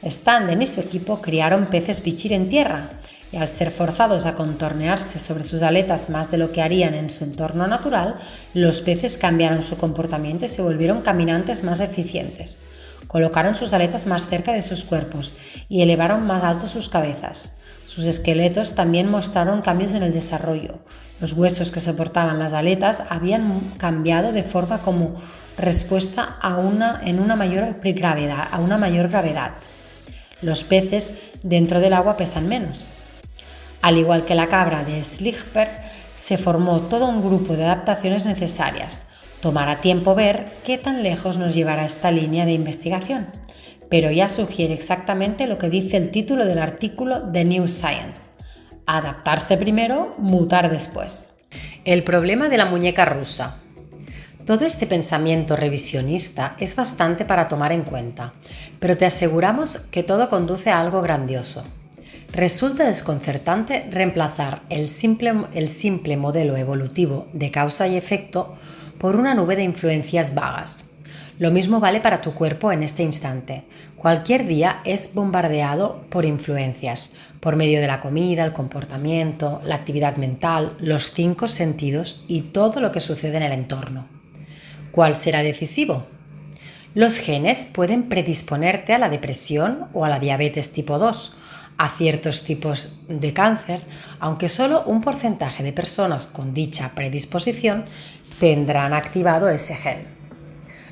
Standen y su equipo criaron peces bichir en tierra y al ser forzados a contornearse sobre sus aletas más de lo que harían en su entorno natural, los peces cambiaron su comportamiento y se volvieron caminantes más eficientes. Colocaron sus aletas más cerca de sus cuerpos y elevaron más alto sus cabezas. Sus esqueletos también mostraron cambios en el desarrollo. Los huesos que soportaban las aletas habían cambiado de forma como respuesta a una mayor gravedad. Los peces dentro del agua pesan menos. Al igual que la cabra de Schleicher, se formó todo un grupo de adaptaciones necesarias. Tomará tiempo ver qué tan lejos nos llevará esta línea de investigación, pero ya sugiere exactamente lo que dice el título del artículo de New Science: adaptarse primero, mutar después. El problema de la muñeca rusa. Todo este pensamiento revisionista es bastante para tomar en cuenta, pero te aseguramos que todo conduce a algo grandioso. Resulta desconcertante reemplazar el simple modelo evolutivo de causa y efecto por una nube de influencias vagas. Lo mismo vale para tu cuerpo en este instante. Cualquier día es bombardeado por influencias, por medio de la comida, el comportamiento, la actividad mental, los 5 sentidos y todo lo que sucede en el entorno. ¿Cuál será decisivo? Los genes pueden predisponerte a la depresión o a la diabetes tipo 2, a ciertos tipos de cáncer, aunque solo un porcentaje de personas con dicha predisposición tendrán activado ese gen.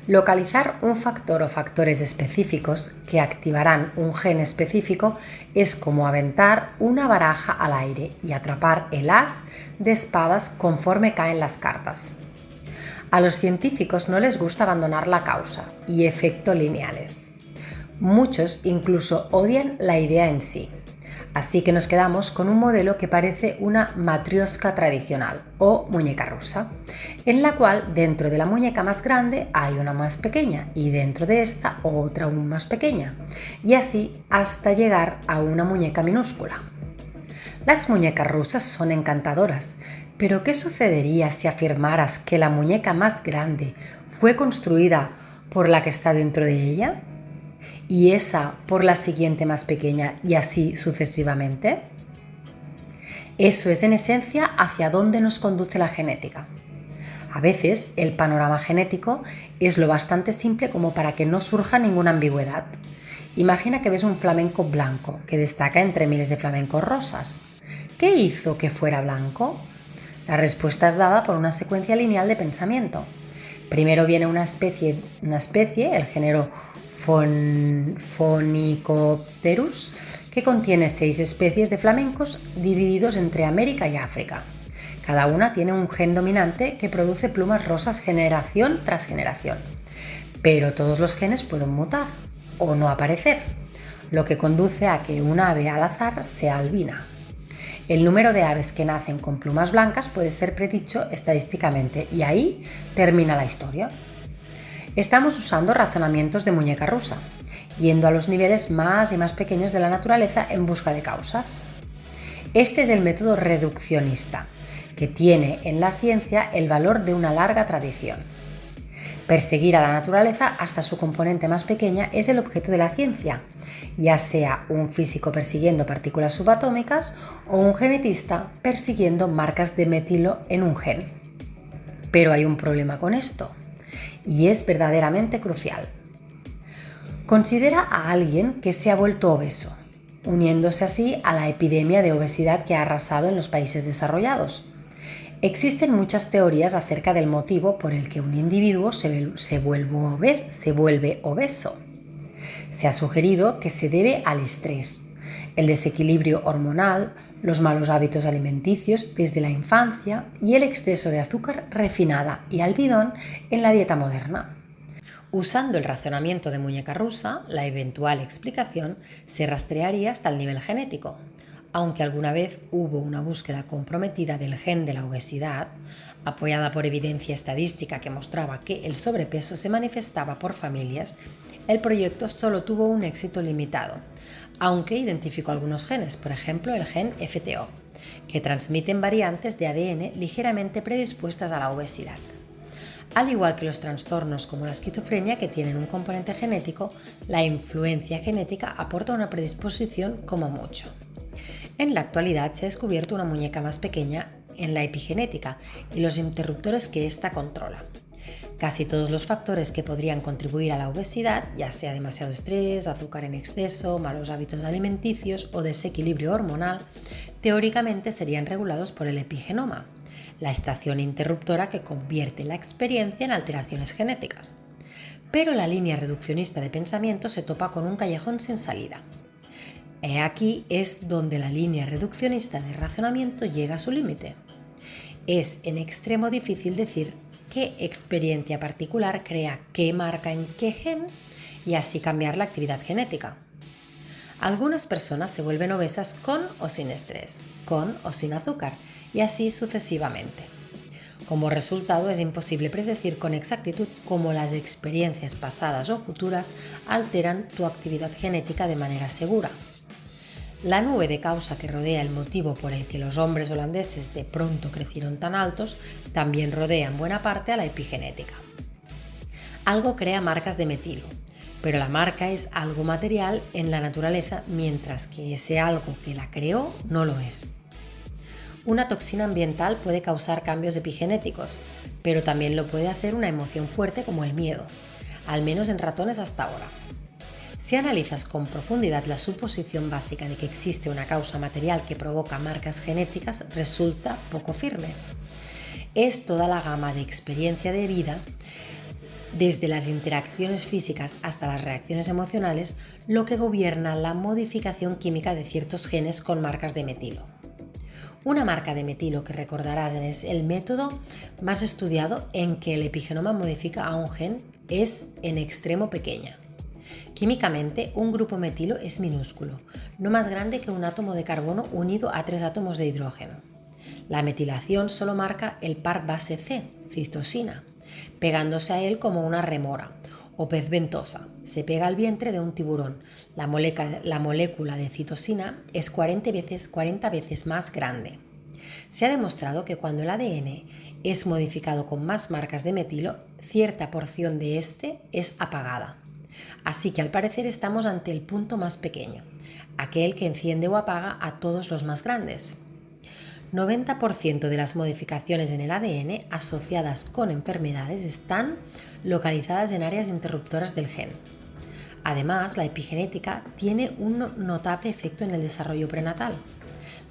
Localizar un factor o factores específicos que activarán un gen específico es como aventar una baraja al aire y atrapar el as de espadas conforme caen las cartas. A los científicos no les gusta abandonar la causa y efecto lineales. Muchos incluso odian la idea en sí. Así que nos quedamos con un modelo que parece una matrioska tradicional o muñeca rusa, en la cual dentro de la muñeca más grande hay una más pequeña y dentro de esta otra aún más pequeña, y así hasta llegar a una muñeca minúscula. Las muñecas rusas son encantadoras, pero ¿qué sucedería si afirmaras que la muñeca más grande fue construida por la que está dentro de ella? ¿Y esa por la siguiente más pequeña y así sucesivamente? Eso es en esencia hacia dónde nos conduce la genética. A veces el panorama genético es lo bastante simple como para que no surja ninguna ambigüedad. Imagina que ves un flamenco blanco que destaca entre miles de flamencos rosas. ¿Qué hizo que fuera blanco? La respuesta es dada por una secuencia lineal de pensamiento. Primero viene una especie, el género Phoenicopterus, que contiene 6 especies de flamencos divididos entre América y África. Cada una tiene un gen dominante que produce plumas rosas generación tras generación. Pero todos los genes pueden mutar o no aparecer, lo que conduce a que un ave al azar sea albina. El número de aves que nacen con plumas blancas puede ser predicho estadísticamente y ahí termina la historia. Estamos usando razonamientos de muñeca rusa, yendo a los niveles más y más pequeños de la naturaleza en busca de causas. Este es el método reduccionista, que tiene en la ciencia el valor de una larga tradición. Perseguir a la naturaleza hasta su componente más pequeña es el objeto de la ciencia, ya sea un físico persiguiendo partículas subatómicas o un genetista persiguiendo marcas de metilo en un gen. Pero hay un problema con esto, y es verdaderamente crucial. Considera a alguien que se ha vuelto obeso, uniéndose así a la epidemia de obesidad que ha arrasado en los países desarrollados. Existen muchas teorías acerca del motivo por el que un individuo se vuelve obeso. Se ha sugerido que se debe al estrés, el desequilibrio hormonal, los malos hábitos alimenticios desde la infancia y el exceso de azúcar refinada y almidón en la dieta moderna. Usando el razonamiento de muñeca rusa, la eventual explicación se rastrearía hasta el nivel genético. Aunque alguna vez hubo una búsqueda comprometida del gen de la obesidad, apoyada por evidencia estadística que mostraba que el sobrepeso se manifestaba por familias, el proyecto solo tuvo un éxito limitado, aunque identificó algunos genes, por ejemplo el gen FTO, que transmiten variantes de ADN ligeramente predispuestas a la obesidad. Al igual que los trastornos como la esquizofrenia que tienen un componente genético, la influencia genética aporta una predisposición como mucho. En la actualidad se ha descubierto una muñeca más pequeña en la epigenética y los interruptores que ésta controla. Casi todos los factores que podrían contribuir a la obesidad, ya sea demasiado estrés, azúcar en exceso, malos hábitos alimenticios o desequilibrio hormonal, teóricamente serían regulados por el epigenoma, la estación interruptora que convierte la experiencia en alteraciones genéticas. Pero la línea reduccionista de pensamiento se topa con un callejón sin salida. Aquí es donde la línea reduccionista de razonamiento llega a su límite. Es en extremo difícil decir qué experiencia particular crea qué marca en qué gen y así cambiar la actividad genética. Algunas personas se vuelven obesas con o sin estrés, con o sin azúcar y así sucesivamente. Como resultado, es imposible predecir con exactitud cómo las experiencias pasadas o futuras alteran tu actividad genética de manera segura. La nube de causa que rodea el motivo por el que los hombres holandeses de pronto crecieron tan altos también rodea en buena parte a la epigenética. Algo crea marcas de metilo, pero la marca es algo material en la naturaleza, mientras que ese algo que la creó no lo es. Una toxina ambiental puede causar cambios epigenéticos, pero también lo puede hacer una emoción fuerte como el miedo, al menos en ratones hasta ahora. Si analizas con profundidad la suposición básica de que existe una causa material que provoca marcas genéticas, resulta poco firme. Es toda la gama de experiencia de vida, desde las interacciones físicas hasta las reacciones emocionales, lo que gobierna la modificación química de ciertos genes con marcas de metilo. Una marca de metilo que recordarás es el método más estudiado en que el epigenoma modifica a un gen es en extremo pequeña. Químicamente, un grupo metilo es minúsculo, no más grande que un átomo de carbono unido a 3 átomos de hidrógeno. La metilación solo marca el par base C, citosina, pegándose a él como una remora o pez ventosa. Se pega al vientre de un tiburón. La molécula de citosina es 40 veces más grande. Se ha demostrado que cuando el ADN es modificado con más marcas de metilo, cierta porción de este es apagada. Así que al parecer estamos ante el punto más pequeño, aquel que enciende o apaga a todos los más grandes. 90% de las modificaciones en el ADN asociadas con enfermedades están localizadas en áreas interruptoras del gen. Además, la epigenética tiene un notable efecto en el desarrollo prenatal,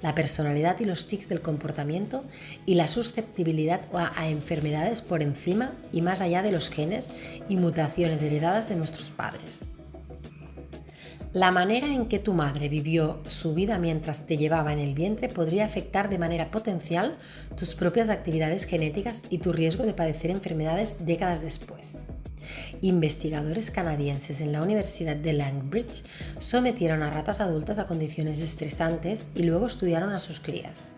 la personalidad y los tics del comportamiento y la susceptibilidad a enfermedades por encima y más allá de los genes y mutaciones heredadas de nuestros padres. La manera en que tu madre vivió su vida mientras te llevaba en el vientre podría afectar de manera potencial tus propias actividades genéticas y tu riesgo de padecer enfermedades décadas después. Investigadores canadienses en la Universidad de Langbridge sometieron a ratas adultas a condiciones estresantes y luego estudiaron a sus crías.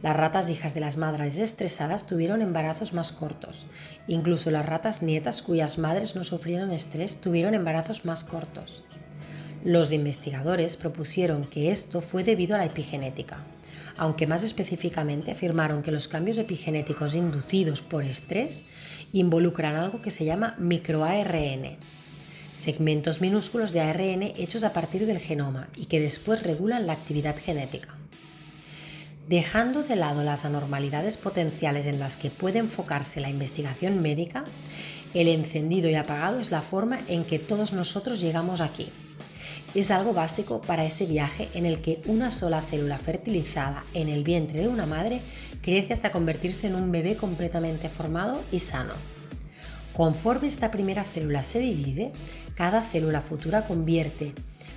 Las ratas hijas de las madres estresadas tuvieron embarazos más cortos. Incluso las ratas nietas cuyas madres no sufrieron estrés tuvieron embarazos más cortos. Los investigadores propusieron que esto fue debido a la epigenética, aunque más específicamente afirmaron que los cambios epigenéticos inducidos por estrés involucran algo que se llama microARN, segmentos minúsculos de ARN hechos a partir del genoma y que después regulan la actividad genética. Dejando de lado las anormalidades potenciales en las que puede enfocarse la investigación médica, el encendido y apagado es la forma en que todos nosotros llegamos aquí. Es algo básico para ese viaje en el que una sola célula fertilizada en el vientre de una madre crece hasta convertirse en un bebé completamente formado y sano. Conforme esta primera célula se divide, cada célula futura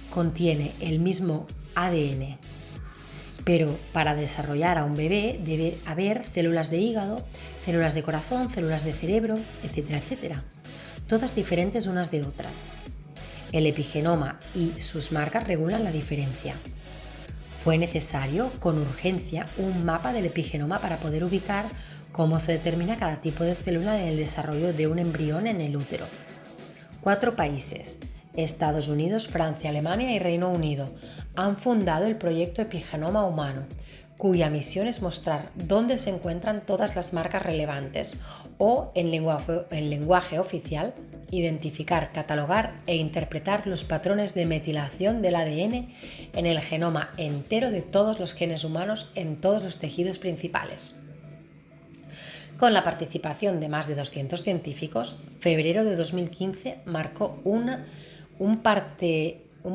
contiene el mismo ADN. Pero para desarrollar a un bebé debe haber células de hígado, células de corazón, células de cerebro, etcétera, etcétera, todas diferentes unas de otras. El epigenoma y sus marcas regulan la diferencia. Fue necesario, con urgencia, un mapa del epigenoma para poder ubicar cómo se determina cada tipo de célula en el desarrollo de un embrión en el útero. 4 países, Estados Unidos, Francia, Alemania y Reino Unido, han fundado el proyecto Epigenoma Humano, cuya misión es mostrar dónde se encuentran todas las marcas relevantes o, en lenguaje oficial, identificar, catalogar e interpretar los patrones de metilación del ADN en el genoma entero de todos los genes humanos en todos los tejidos principales. Con la participación de más de 200 científicos, febrero de 2015 marcó un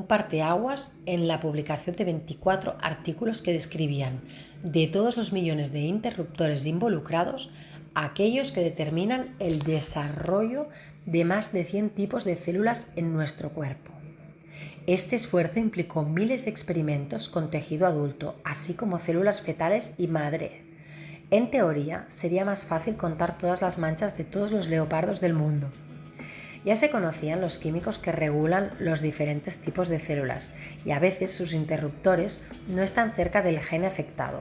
parteaguas en la publicación de 24 artículos que describían, de todos los millones de interruptores involucrados, aquellos que determinan el desarrollo de más de 100 tipos de células en nuestro cuerpo. Este esfuerzo implicó miles de experimentos con tejido adulto, así como células fetales y madre. En teoría, sería más fácil contar todas las manchas de todos los leopardos del mundo. Ya se conocían los químicos que regulan los diferentes tipos de células y a veces sus interruptores no están cerca del gen afectado.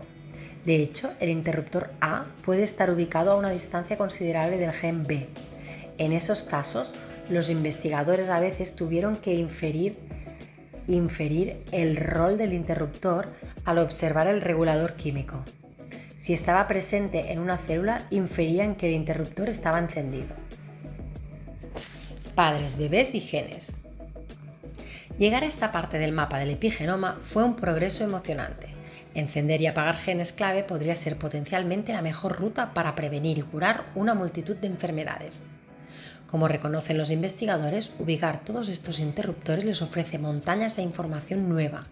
De hecho, el interruptor A puede estar ubicado a una distancia considerable del gen B. En esos casos, los investigadores a veces tuvieron que inferir el rol del interruptor al observar el regulador químico. Si estaba presente en una célula, inferían que el interruptor estaba encendido. Padres, bebés y genes. Llegar a esta parte del mapa del epigenoma fue un progreso emocionante. Encender y apagar genes clave podría ser potencialmente la mejor ruta para prevenir y curar una multitud de enfermedades. Como reconocen los investigadores, ubicar todos estos interruptores les ofrece montañas de información nueva,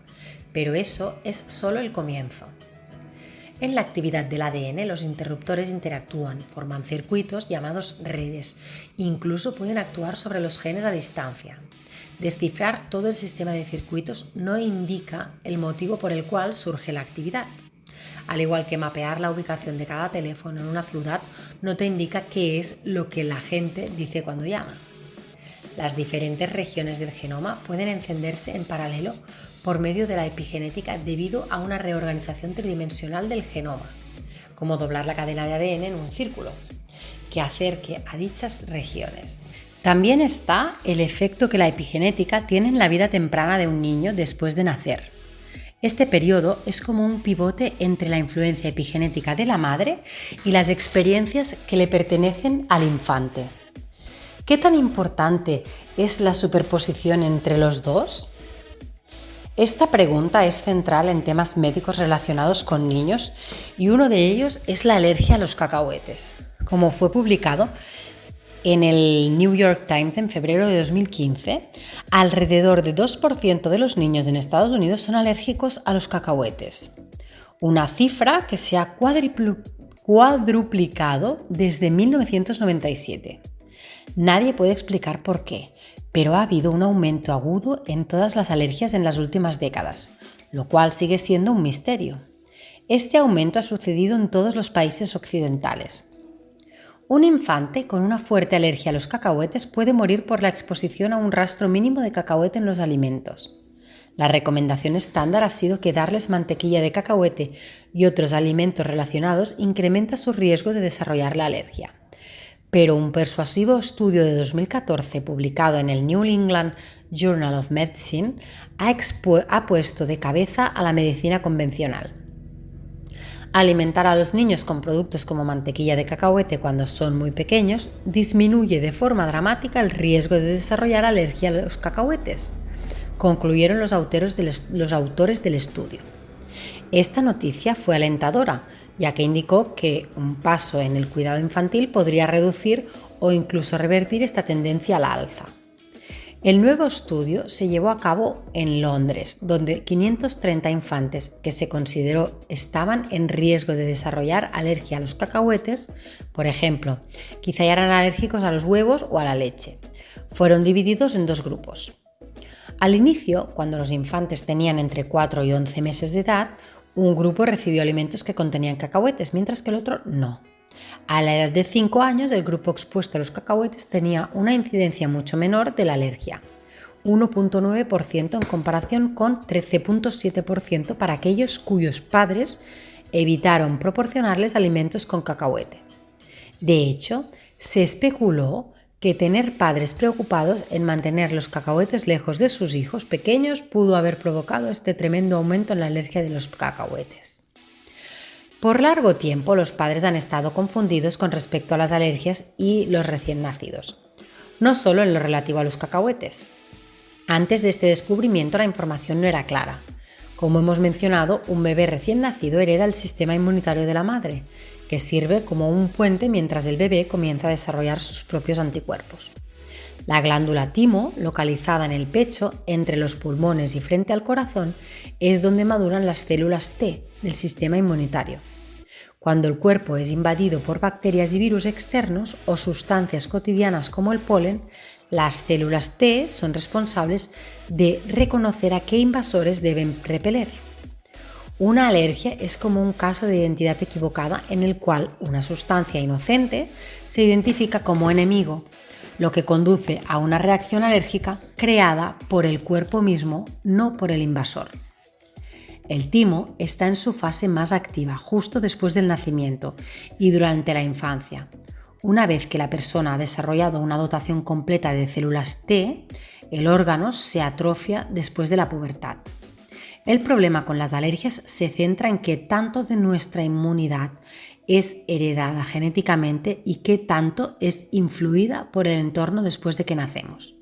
pero eso es solo el comienzo. En la actividad del ADN, los interruptores interactúan, forman circuitos llamados redes, incluso pueden actuar sobre los genes a distancia. Descifrar todo el sistema de circuitos no indica el motivo por el cual surge la actividad. Al igual que mapear la ubicación de cada teléfono en una ciudad no te indica qué es lo que la gente dice cuando llama. Las diferentes regiones del genoma pueden encenderse en paralelo por medio de la epigenética debido a una reorganización tridimensional del genoma, como doblar la cadena de ADN en un círculo, que acerque a dichas regiones. También está el efecto que la epigenética tiene en la vida temprana de un niño después de nacer. Este periodo es como un pivote entre la influencia epigenética de la madre y las experiencias que le pertenecen al infante. ¿Qué tan importante es la superposición entre los dos? Esta pregunta es central en temas médicos relacionados con niños y uno de ellos es la alergia a los cacahuetes. Como fue publicado en el New York Times en febrero de 2015, alrededor de 2% de los niños en Estados Unidos son alérgicos a los cacahuetes, una cifra que se ha cuadruplicado desde 1997. Nadie puede explicar por qué, pero ha habido un aumento agudo en todas las alergias en las últimas décadas, lo cual sigue siendo un misterio. Este aumento ha sucedido en todos los países occidentales. Un infante con una fuerte alergia a los cacahuetes puede morir por la exposición a un rastro mínimo de cacahuete en los alimentos. La recomendación estándar ha sido que darles mantequilla de cacahuete y otros alimentos relacionados incrementa su riesgo de desarrollar la alergia. Pero un persuasivo estudio de 2014 publicado en el New England Journal of Medicine ha puesto de cabeza a la medicina convencional. Alimentar a los niños con productos como mantequilla de cacahuete cuando son muy pequeños disminuye de forma dramática el riesgo de desarrollar alergia a los cacahuetes, concluyeron los autores del estudio. Esta noticia fue alentadora, ya que indicó que un paso en el cuidado infantil podría reducir o incluso revertir esta tendencia a la alza. El nuevo estudio se llevó a cabo en Londres, donde 530 infantes que se consideró estaban en riesgo de desarrollar alergia a los cacahuetes, por ejemplo, quizá eran alérgicos a los huevos o a la leche, fueron divididos en dos grupos. Al inicio, cuando los infantes tenían entre 4 y 11 meses de edad, un grupo recibió alimentos que contenían cacahuetes, mientras que el otro no. A la edad de 5 años, el grupo expuesto a los cacahuetes tenía una incidencia mucho menor de la alergia, 1,9% en comparación con 13,7% para aquellos cuyos padres evitaron proporcionarles alimentos con cacahuete. De hecho, se especuló que tener padres preocupados en mantener los cacahuetes lejos de sus hijos pequeños pudo haber provocado este tremendo aumento en la alergia de los cacahuetes. Por largo tiempo, los padres han estado confundidos con respecto a las alergias y los recién nacidos, no solo en lo relativo a los cacahuetes. Antes de este descubrimiento, la información no era clara. Como hemos mencionado, un bebé recién nacido hereda el sistema inmunitario de la madre, que sirve como un puente mientras el bebé comienza a desarrollar sus propios anticuerpos. La glándula timo, localizada en el pecho, entre los pulmones y frente al corazón, es donde maduran las células T del sistema inmunitario. Cuando el cuerpo es invadido por bacterias y virus externos o sustancias cotidianas como el polen, las células T son responsables de reconocer a qué invasores deben repeler. Una alergia es como un caso de identidad equivocada en el cual una sustancia inocente se identifica como enemigo, lo que conduce a una reacción alérgica creada por el cuerpo mismo, no por el invasor. El timo está en su fase más activa justo después del nacimiento y durante la infancia. Una vez que la persona ha desarrollado una dotación completa de células T, el órgano se atrofia después de la pubertad. El problema con las alergias se centra en qué tanto de nuestra inmunidad es heredada genéticamente y qué tanto es influida por el entorno después de que nacemos.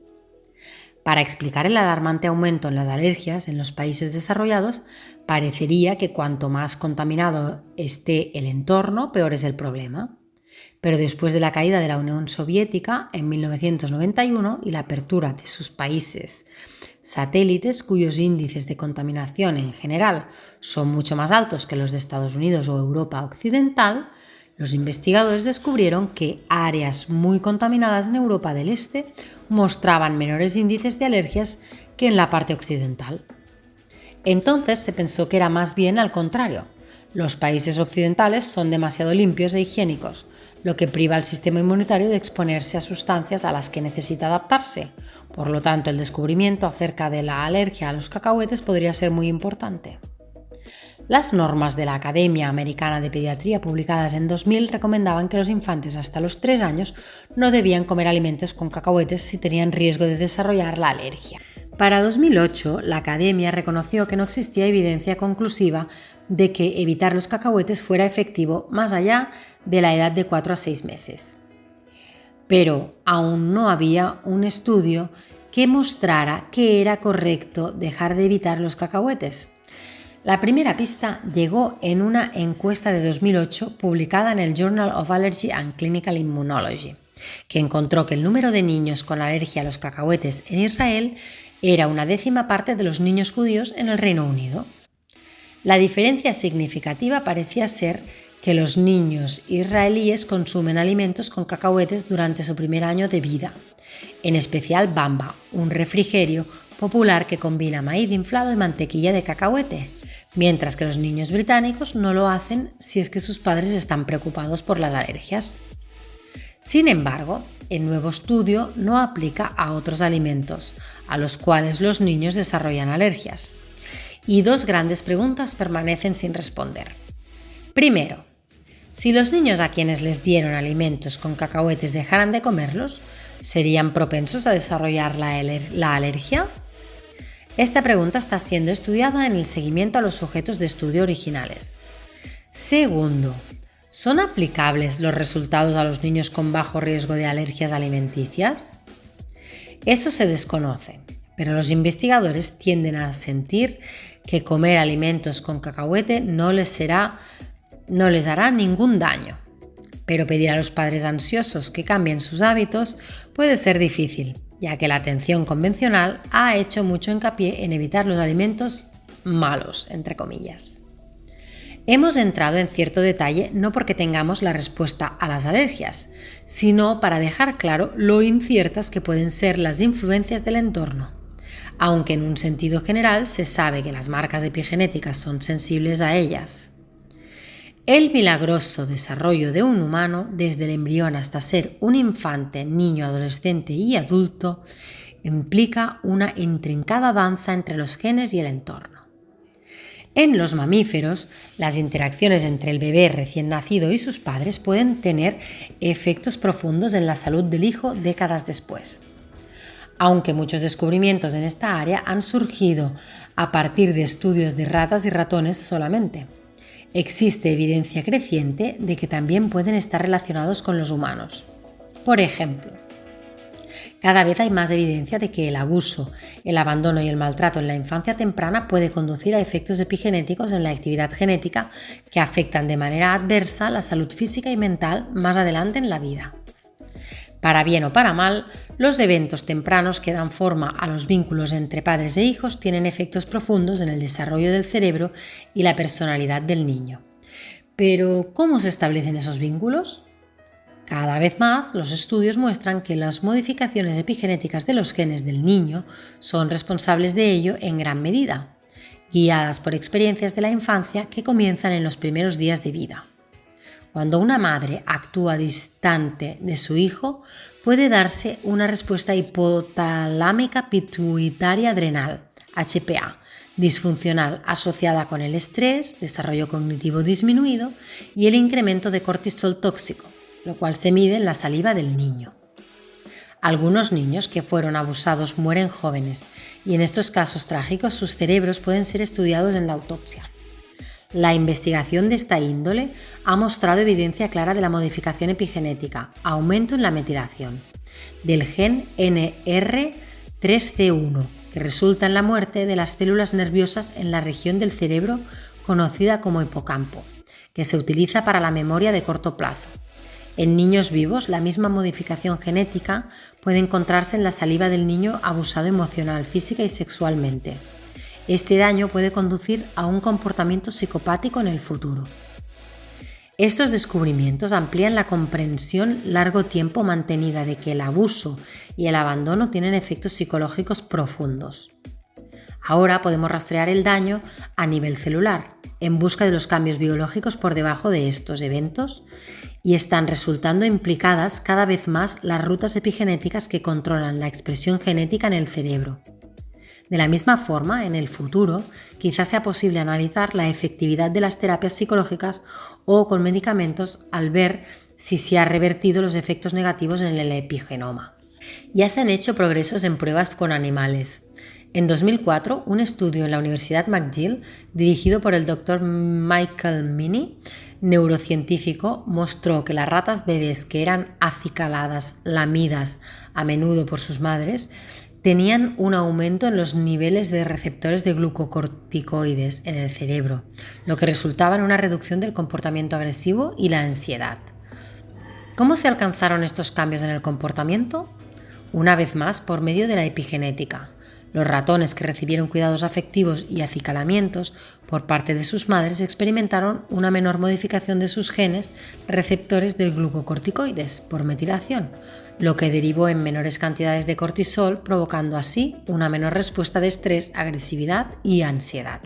Para explicar el alarmante aumento en las alergias en los países desarrollados, parecería que cuanto más contaminado esté el entorno, peor es el problema. Pero después de la caída de la Unión Soviética en 1991 y la apertura de sus países satélites, cuyos índices de contaminación en general son mucho más altos que los de Estados Unidos o Europa Occidental, los investigadores descubrieron que áreas muy contaminadas en Europa del Este mostraban menores índices de alergias que en la parte occidental. Entonces se pensó que era más bien al contrario. Los países occidentales son demasiado limpios e higiénicos. lo que priva al sistema inmunitario de exponerse a sustancias a las que necesita adaptarse. Por lo tanto, el descubrimiento acerca de la alergia a los cacahuetes podría ser muy importante. Las normas de la Academia Americana de Pediatría publicadas en 2000 recomendaban que los infantes hasta los 3 años no debían comer alimentos con cacahuetes si tenían riesgo de desarrollar la alergia. Para 2008, la Academia reconoció que no existía evidencia conclusiva de que evitar los cacahuetes fuera efectivo más allá de la edad de 4 a 6 meses. Pero aún no había un estudio que mostrara que era correcto dejar de evitar los cacahuetes. La primera pista llegó en una encuesta de 2008 publicada en el Journal of Allergy and Clinical Immunology, que encontró que el número de niños con alergia a los cacahuetes en Israel era una 10ª parte de los niños judíos en el Reino Unido. La diferencia significativa parecía ser que los niños israelíes consumen alimentos con cacahuetes durante su primer año de vida, en especial Bamba, un refrigerio popular que combina maíz inflado y mantequilla de cacahuete, mientras que los niños británicos no lo hacen si es que sus padres están preocupados por las alergias. Sin embargo, el nuevo estudio no aplica a otros alimentos, a los cuales los niños desarrollan alergias. Y 2 grandes preguntas permanecen sin responder. Primero, si los niños a quienes les dieron alimentos con cacahuetes dejaran de comerlos, ¿serían propensos a desarrollar la alergia? Esta pregunta está siendo estudiada en el seguimiento a los sujetos de estudio originales. Segundo, ¿son aplicables los resultados a los niños con bajo riesgo de alergias alimenticias? Eso se desconoce, pero los investigadores tienden a sentir que comer alimentos con cacahuete no les hará ningún daño. Pero pedir a los padres ansiosos que cambien sus hábitos puede ser difícil, ya que la atención convencional ha hecho mucho hincapié en evitar los alimentos malos, entre comillas. Hemos entrado en cierto detalle no porque tengamos la respuesta a las alergias, sino para dejar claro lo inciertas que pueden ser las influencias del entorno, aunque en un sentido general se sabe que las marcas epigenéticas son sensibles a ellas. El milagroso desarrollo de un humano, desde el embrión hasta ser un infante, niño, adolescente y adulto, implica una intrincada danza entre los genes y el entorno. En los mamíferos, las interacciones entre el bebé recién nacido y sus padres pueden tener efectos profundos en la salud del hijo décadas después. Aunque muchos descubrimientos en esta área han surgido a partir de estudios de ratas y ratones solamente. Existe evidencia creciente de que también pueden estar relacionados con los humanos. Por ejemplo, cada vez hay más evidencia de que el abuso, el abandono y el maltrato en la infancia temprana puede conducir a efectos epigenéticos en la actividad genética que afectan de manera adversa la salud física y mental más adelante en la vida. Para bien o para mal, los eventos tempranos que dan forma a los vínculos entre padres e hijos tienen efectos profundos en el desarrollo del cerebro y la personalidad del niño. Pero, ¿cómo se establecen esos vínculos? Cada vez más, los estudios muestran que las modificaciones epigenéticas de los genes del niño son responsables de ello en gran medida, guiadas por experiencias de la infancia que comienzan en los primeros días de vida. Cuando una madre actúa distante de su hijo, puede darse una respuesta hipotalámica pituitaria adrenal, HPA, disfuncional asociada con el estrés, desarrollo cognitivo disminuido y el incremento de cortisol tóxico, lo cual se mide en la saliva del niño. Algunos niños que fueron abusados mueren jóvenes y en estos casos trágicos sus cerebros pueden ser estudiados en la autopsia. La investigación de esta índole ha mostrado evidencia clara de la modificación epigenética, aumento en la metilación, del gen NR3C1, que resulta en la muerte de las células nerviosas en la región del cerebro conocida como hipocampo, que se utiliza para la memoria de corto plazo. En niños vivos, la misma modificación genética puede encontrarse en la saliva del niño abusado emocional, física y sexualmente. Este daño puede conducir a un comportamiento psicopático en el futuro. Estos descubrimientos amplían la comprensión largo tiempo mantenida de que el abuso y el abandono tienen efectos psicológicos profundos. Ahora podemos rastrear el daño a nivel celular, en busca de los cambios biológicos por debajo de estos eventos y están resultando implicadas cada vez más las rutas epigenéticas que controlan la expresión genética en el cerebro. De la misma forma, en el futuro, quizás sea posible analizar la efectividad de las terapias psicológicas o con medicamentos al ver si se han revertido los efectos negativos en el epigenoma. Ya se han hecho progresos en pruebas con animales. En 2004, un estudio en la Universidad McGill, dirigido por el Dr. Michael Meaney, neurocientífico, mostró que las ratas bebés que eran acicaladas, lamidas a menudo por sus madres, tenían un aumento en los niveles de receptores de glucocorticoides en el cerebro, lo que resultaba en una reducción del comportamiento agresivo y la ansiedad. ¿Cómo se alcanzaron estos cambios en el comportamiento? Una vez más, por medio de la epigenética. Los ratones que recibieron cuidados afectivos y acicalamientos por parte de sus madres experimentaron una menor modificación de sus genes receptores de glucocorticoides por metilación, lo que derivó en menores cantidades de cortisol, provocando así una menor respuesta de estrés, agresividad y ansiedad.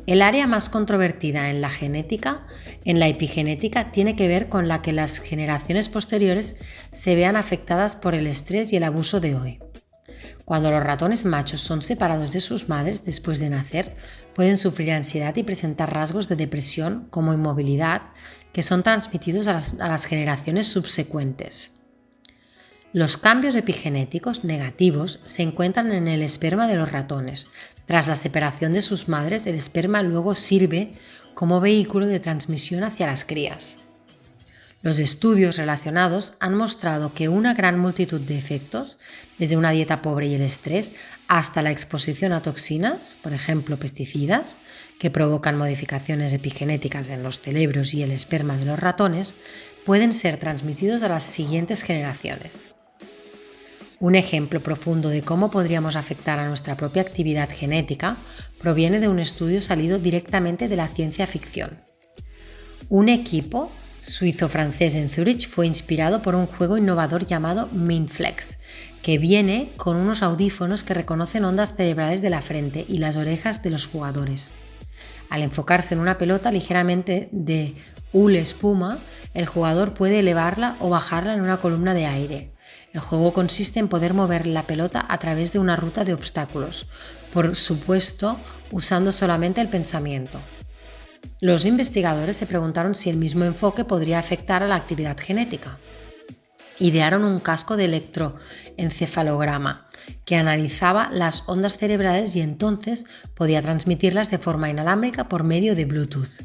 El área más controvertida en la genética, en la epigenética, tiene que ver con la que las generaciones posteriores se vean afectadas por el estrés y el abuso de hoy. Cuando los ratones machos son separados de sus madres después de nacer, pueden sufrir ansiedad y presentar rasgos de depresión como inmovilidad que son transmitidos a las generaciones subsecuentes. Los cambios epigenéticos negativos se encuentran en el esperma de los ratones. Tras la separación de sus madres, el esperma luego sirve como vehículo de transmisión hacia las crías. Los estudios relacionados han mostrado que una gran multitud de efectos, desde una dieta pobre y el estrés, hasta la exposición a toxinas, por ejemplo pesticidas, que provocan modificaciones epigenéticas en los cerebros y el esperma de los ratones, pueden ser transmitidos a las siguientes generaciones. Un ejemplo profundo de cómo podríamos afectar a nuestra propia actividad genética proviene de un estudio salido directamente de la ciencia ficción. Un equipo suizo-francés en Zurich fue inspirado por un juego innovador llamado MindFlex, que viene con unos audífonos que reconocen ondas cerebrales de la frente y las orejas de los jugadores. Al enfocarse en una pelota ligeramente de hule espuma, el jugador puede elevarla o bajarla en una columna de aire. El juego consiste en poder mover la pelota a través de una ruta de obstáculos, por supuesto usando solamente el pensamiento. Los investigadores se preguntaron si el mismo enfoque podría afectar a la actividad genética. Idearon un casco de electroencefalograma que analizaba las ondas cerebrales y entonces podía transmitirlas de forma inalámbrica por medio de Bluetooth.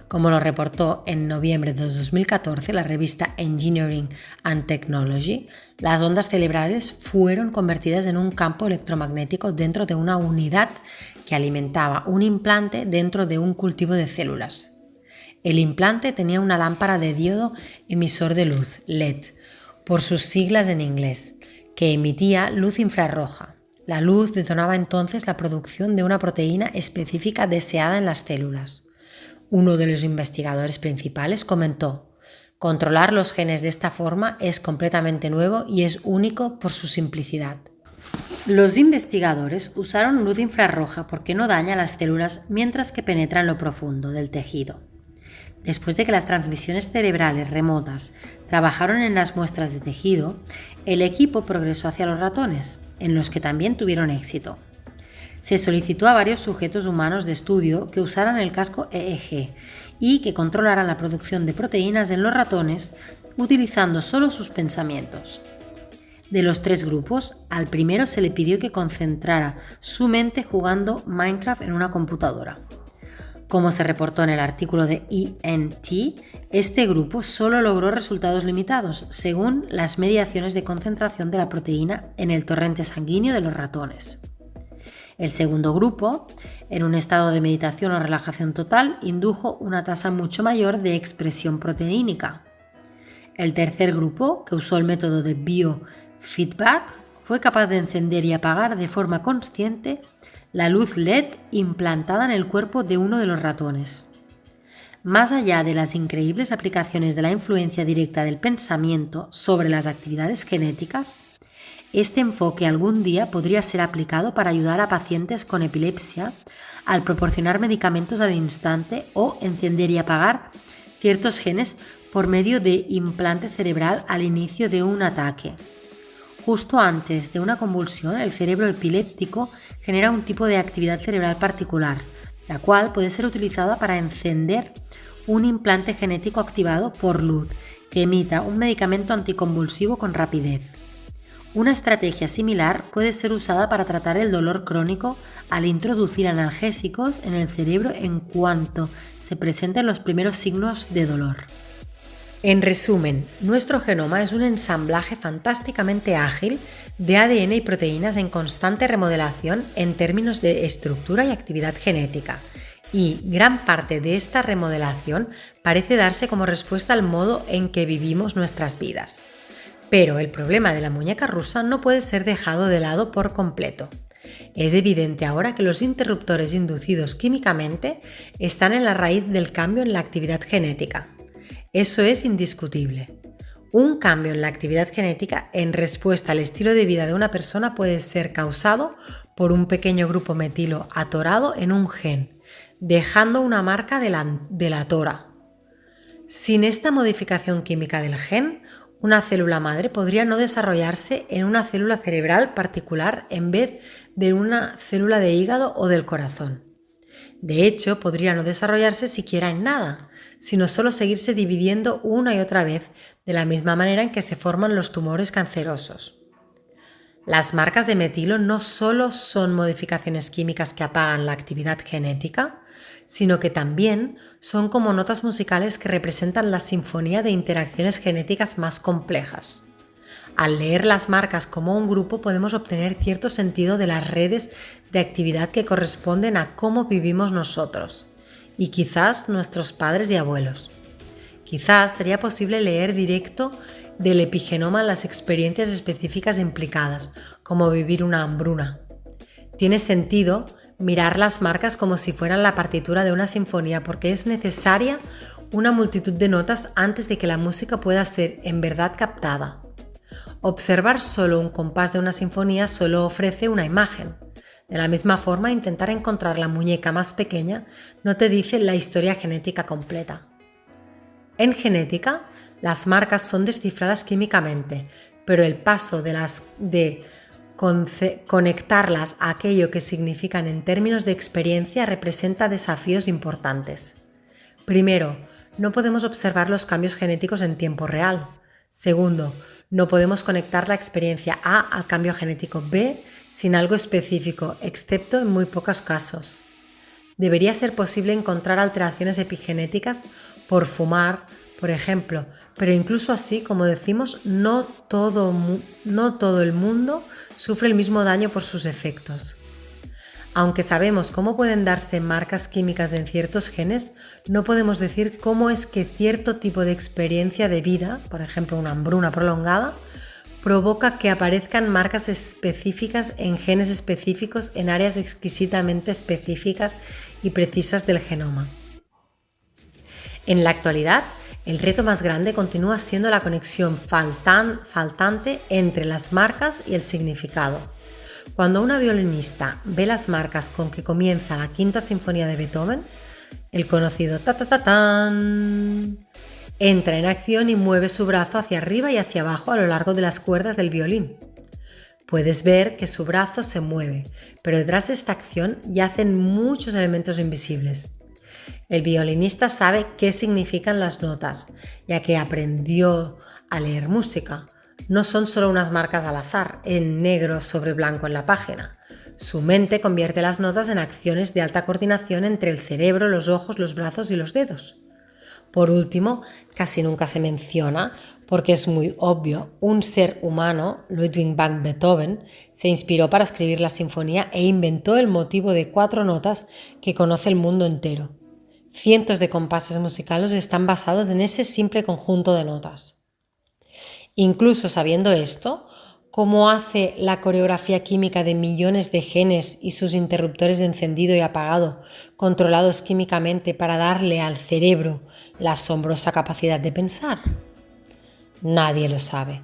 Como lo reportó en noviembre de 2014 la revista Engineering and Technology, las ondas cerebrales fueron convertidas en un campo electromagnético dentro de una unidad que alimentaba un implante dentro de un cultivo de células. El implante tenía una lámpara de diodo emisor de luz, LED, por sus siglas en inglés, que emitía luz infrarroja. La luz detonaba entonces la producción de una proteína específica deseada en las células. Uno de los investigadores principales comentó: controlar los genes de esta forma es completamente nuevo y es único por su simplicidad. Los investigadores usaron luz infrarroja porque no daña las células mientras que penetra en lo profundo del tejido. Después de que las transmisiones cerebrales remotas trabajaron en las muestras de tejido, el equipo progresó hacia los ratones, en los que también tuvieron éxito. Se solicitó a varios sujetos humanos de estudio que usaran el casco EEG y que controlaran la producción de proteínas en los ratones utilizando solo sus pensamientos. De los 3 grupos, al primero se le pidió que concentrara su mente jugando Minecraft en una computadora. Como se reportó en el artículo de ENT, este grupo solo logró resultados limitados según las mediciones de concentración de la proteína en el torrente sanguíneo de los ratones. El segundo grupo, en un estado de meditación o relajación total, indujo una tasa mucho mayor de expresión proteínica. El tercer grupo, que usó el método de biofeedback, fue capaz de encender y apagar de forma consciente la luz LED implantada en el cuerpo de uno de los ratones. Más allá de las increíbles aplicaciones de la influencia directa del pensamiento sobre las actividades genéticas, Este enfoque algún día podría ser aplicado para ayudar a pacientes con epilepsia al proporcionar medicamentos al instante o encender y apagar ciertos genes por medio de implante cerebral al inicio de un ataque. Justo antes de una convulsión, el cerebro epiléptico genera un tipo de actividad cerebral particular, la cual puede ser utilizada para encender un implante genético activado por luz que emita un medicamento anticonvulsivo con rapidez. Una estrategia similar puede ser usada para tratar el dolor crónico al introducir analgésicos en el cerebro en cuanto se presenten los primeros signos de dolor. En resumen, nuestro genoma es un ensamblaje fantásticamente ágil de ADN y proteínas en constante remodelación en términos de estructura y actividad genética, y gran parte de esta remodelación parece darse como respuesta al modo en que vivimos nuestras vidas. Pero el problema de la muñeca rusa no puede ser dejado de lado por completo. Es evidente ahora que los interruptores inducidos químicamente están en la raíz del cambio en la actividad genética. Eso es indiscutible. Un cambio en la actividad genética en respuesta al estilo de vida de una persona puede ser causado por un pequeño grupo metilo atorado en un gen, dejando una marca delatora. Sin esta modificación química del gen, una célula madre podría no desarrollarse en una célula cerebral particular en vez de una célula de hígado o del corazón. De hecho, podría no desarrollarse siquiera en nada, sino solo seguirse dividiendo una y otra vez de la misma manera en que se forman los tumores cancerosos. Las marcas de metilo no solo son modificaciones químicas que apagan la actividad genética, sino que también son como notas musicales que representan la sinfonía de interacciones genéticas más complejas. Al leer las marcas como un grupo podemos obtener cierto sentido de las redes de actividad que corresponden a cómo vivimos nosotros y quizás nuestros padres y abuelos. Quizás sería posible leer directo del epigenoma las experiencias específicas implicadas, como vivir una hambruna. Tiene sentido mirar las marcas como si fueran la partitura de una sinfonía porque es necesaria una multitud de notas antes de que la música pueda ser en verdad captada. Observar solo un compás de una sinfonía solo ofrece una imagen. De la misma forma, intentar encontrar la muñeca más pequeña no te dice la historia genética completa. En genética, las marcas son descifradas químicamente, pero el paso de conectarlas a aquello que significan en términos de experiencia representa desafíos importantes. Primero, no podemos observar los cambios genéticos en tiempo real. Segundo, no podemos conectar la experiencia A al cambio genético B sin algo específico, excepto en muy pocos casos. Debería ser posible encontrar alteraciones epigenéticas por fumar, por ejemplo, pero incluso así, como decimos, no todo el mundo sufre el mismo daño por sus efectos. Aunque sabemos cómo pueden darse marcas químicas en ciertos genes, no podemos decir cómo es que cierto tipo de experiencia de vida, por ejemplo una hambruna prolongada, provoca que aparezcan marcas específicas en genes específicos en áreas exquisitamente específicas y precisas del genoma. En la actualidad, el reto más grande continúa siendo la conexión faltante entre las marcas y el significado. Cuando una violinista ve las marcas con que comienza la Quinta Sinfonía de Beethoven, el conocido ta-ta-ta-tan, entra en acción y mueve su brazo hacia arriba y hacia abajo a lo largo de las cuerdas del violín. Puedes ver que su brazo se mueve, pero detrás de esta acción yacen muchos elementos invisibles. El violinista sabe qué significan las notas, ya que aprendió a leer música. No son solo unas marcas al azar, en negro sobre blanco en la página. Su mente convierte las notas en acciones de alta coordinación entre el cerebro, los ojos, los brazos y los dedos. Por último, casi nunca se menciona, porque es muy obvio, un ser humano, Ludwig van Beethoven, se inspiró para escribir la sinfonía e inventó el motivo de 4 notas que conoce el mundo entero. Cientos de compases musicales están basados en ese simple conjunto de notas. Incluso sabiendo esto, ¿cómo hace la coreografía química de millones de genes y sus interruptores de encendido y apagado, controlados químicamente para darle al cerebro la asombrosa capacidad de pensar? Nadie lo sabe.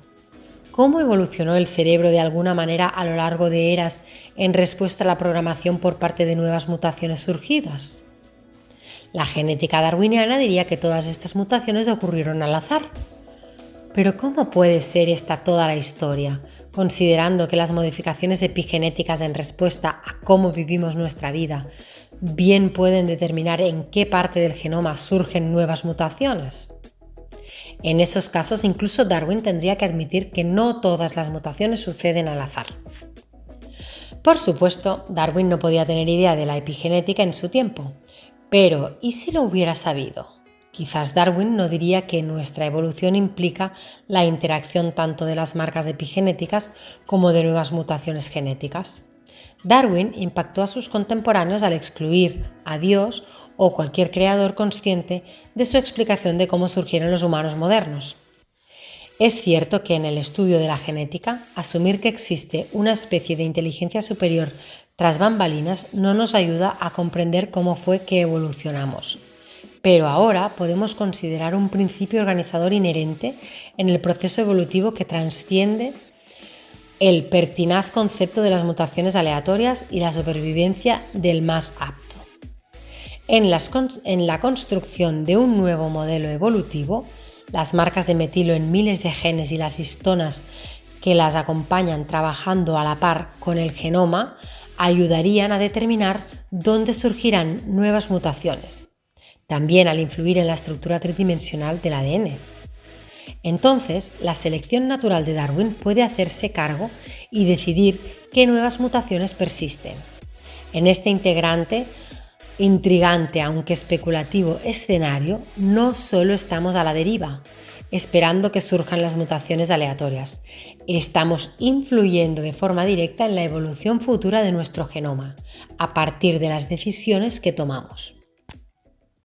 ¿cómo evolucionó el cerebro de alguna manera a lo largo de eras en respuesta a la programación por parte de nuevas mutaciones surgidas? La genética darwiniana diría que todas estas mutaciones ocurrieron al azar. Pero ¿cómo puede ser esta toda la historia, considerando que las modificaciones epigenéticas en respuesta a cómo vivimos nuestra vida bien pueden determinar en qué parte del genoma surgen nuevas mutaciones? En esos casos, incluso Darwin tendría que admitir que no todas las mutaciones suceden al azar. Por supuesto, Darwin no podía tener idea de la epigenética en su tiempo, pero ¿y si lo hubiera sabido? Quizás Darwin no diría que nuestra evolución implica la interacción tanto de las marcas epigenéticas como de nuevas mutaciones genéticas. Darwin impactó a sus contemporáneos al excluir a Dios o cualquier creador consciente de su explicación de cómo surgieron los humanos modernos. Es cierto que en el estudio de la genética, asumir que existe una especie de inteligencia superior tras bambalinas no nos ayuda a comprender cómo fue que evolucionamos. Pero ahora podemos considerar un principio organizador inherente en el proceso evolutivo que trasciende el pertinaz concepto de las mutaciones aleatorias y la supervivencia del más apto. En la construcción de un nuevo modelo evolutivo, las marcas de metilo en miles de genes y las histonas que las acompañan trabajando a la par con el genoma ayudarían a determinar dónde surgirán nuevas mutaciones, también al influir en la estructura tridimensional del ADN. Entonces, la selección natural de Darwin puede hacerse cargo y decidir qué nuevas mutaciones persisten. En este intrigante, aunque especulativo escenario, no solo estamos a la deriva, esperando que surjan las mutaciones aleatorias. Estamos influyendo de forma directa en la evolución futura de nuestro genoma, a partir de las decisiones que tomamos.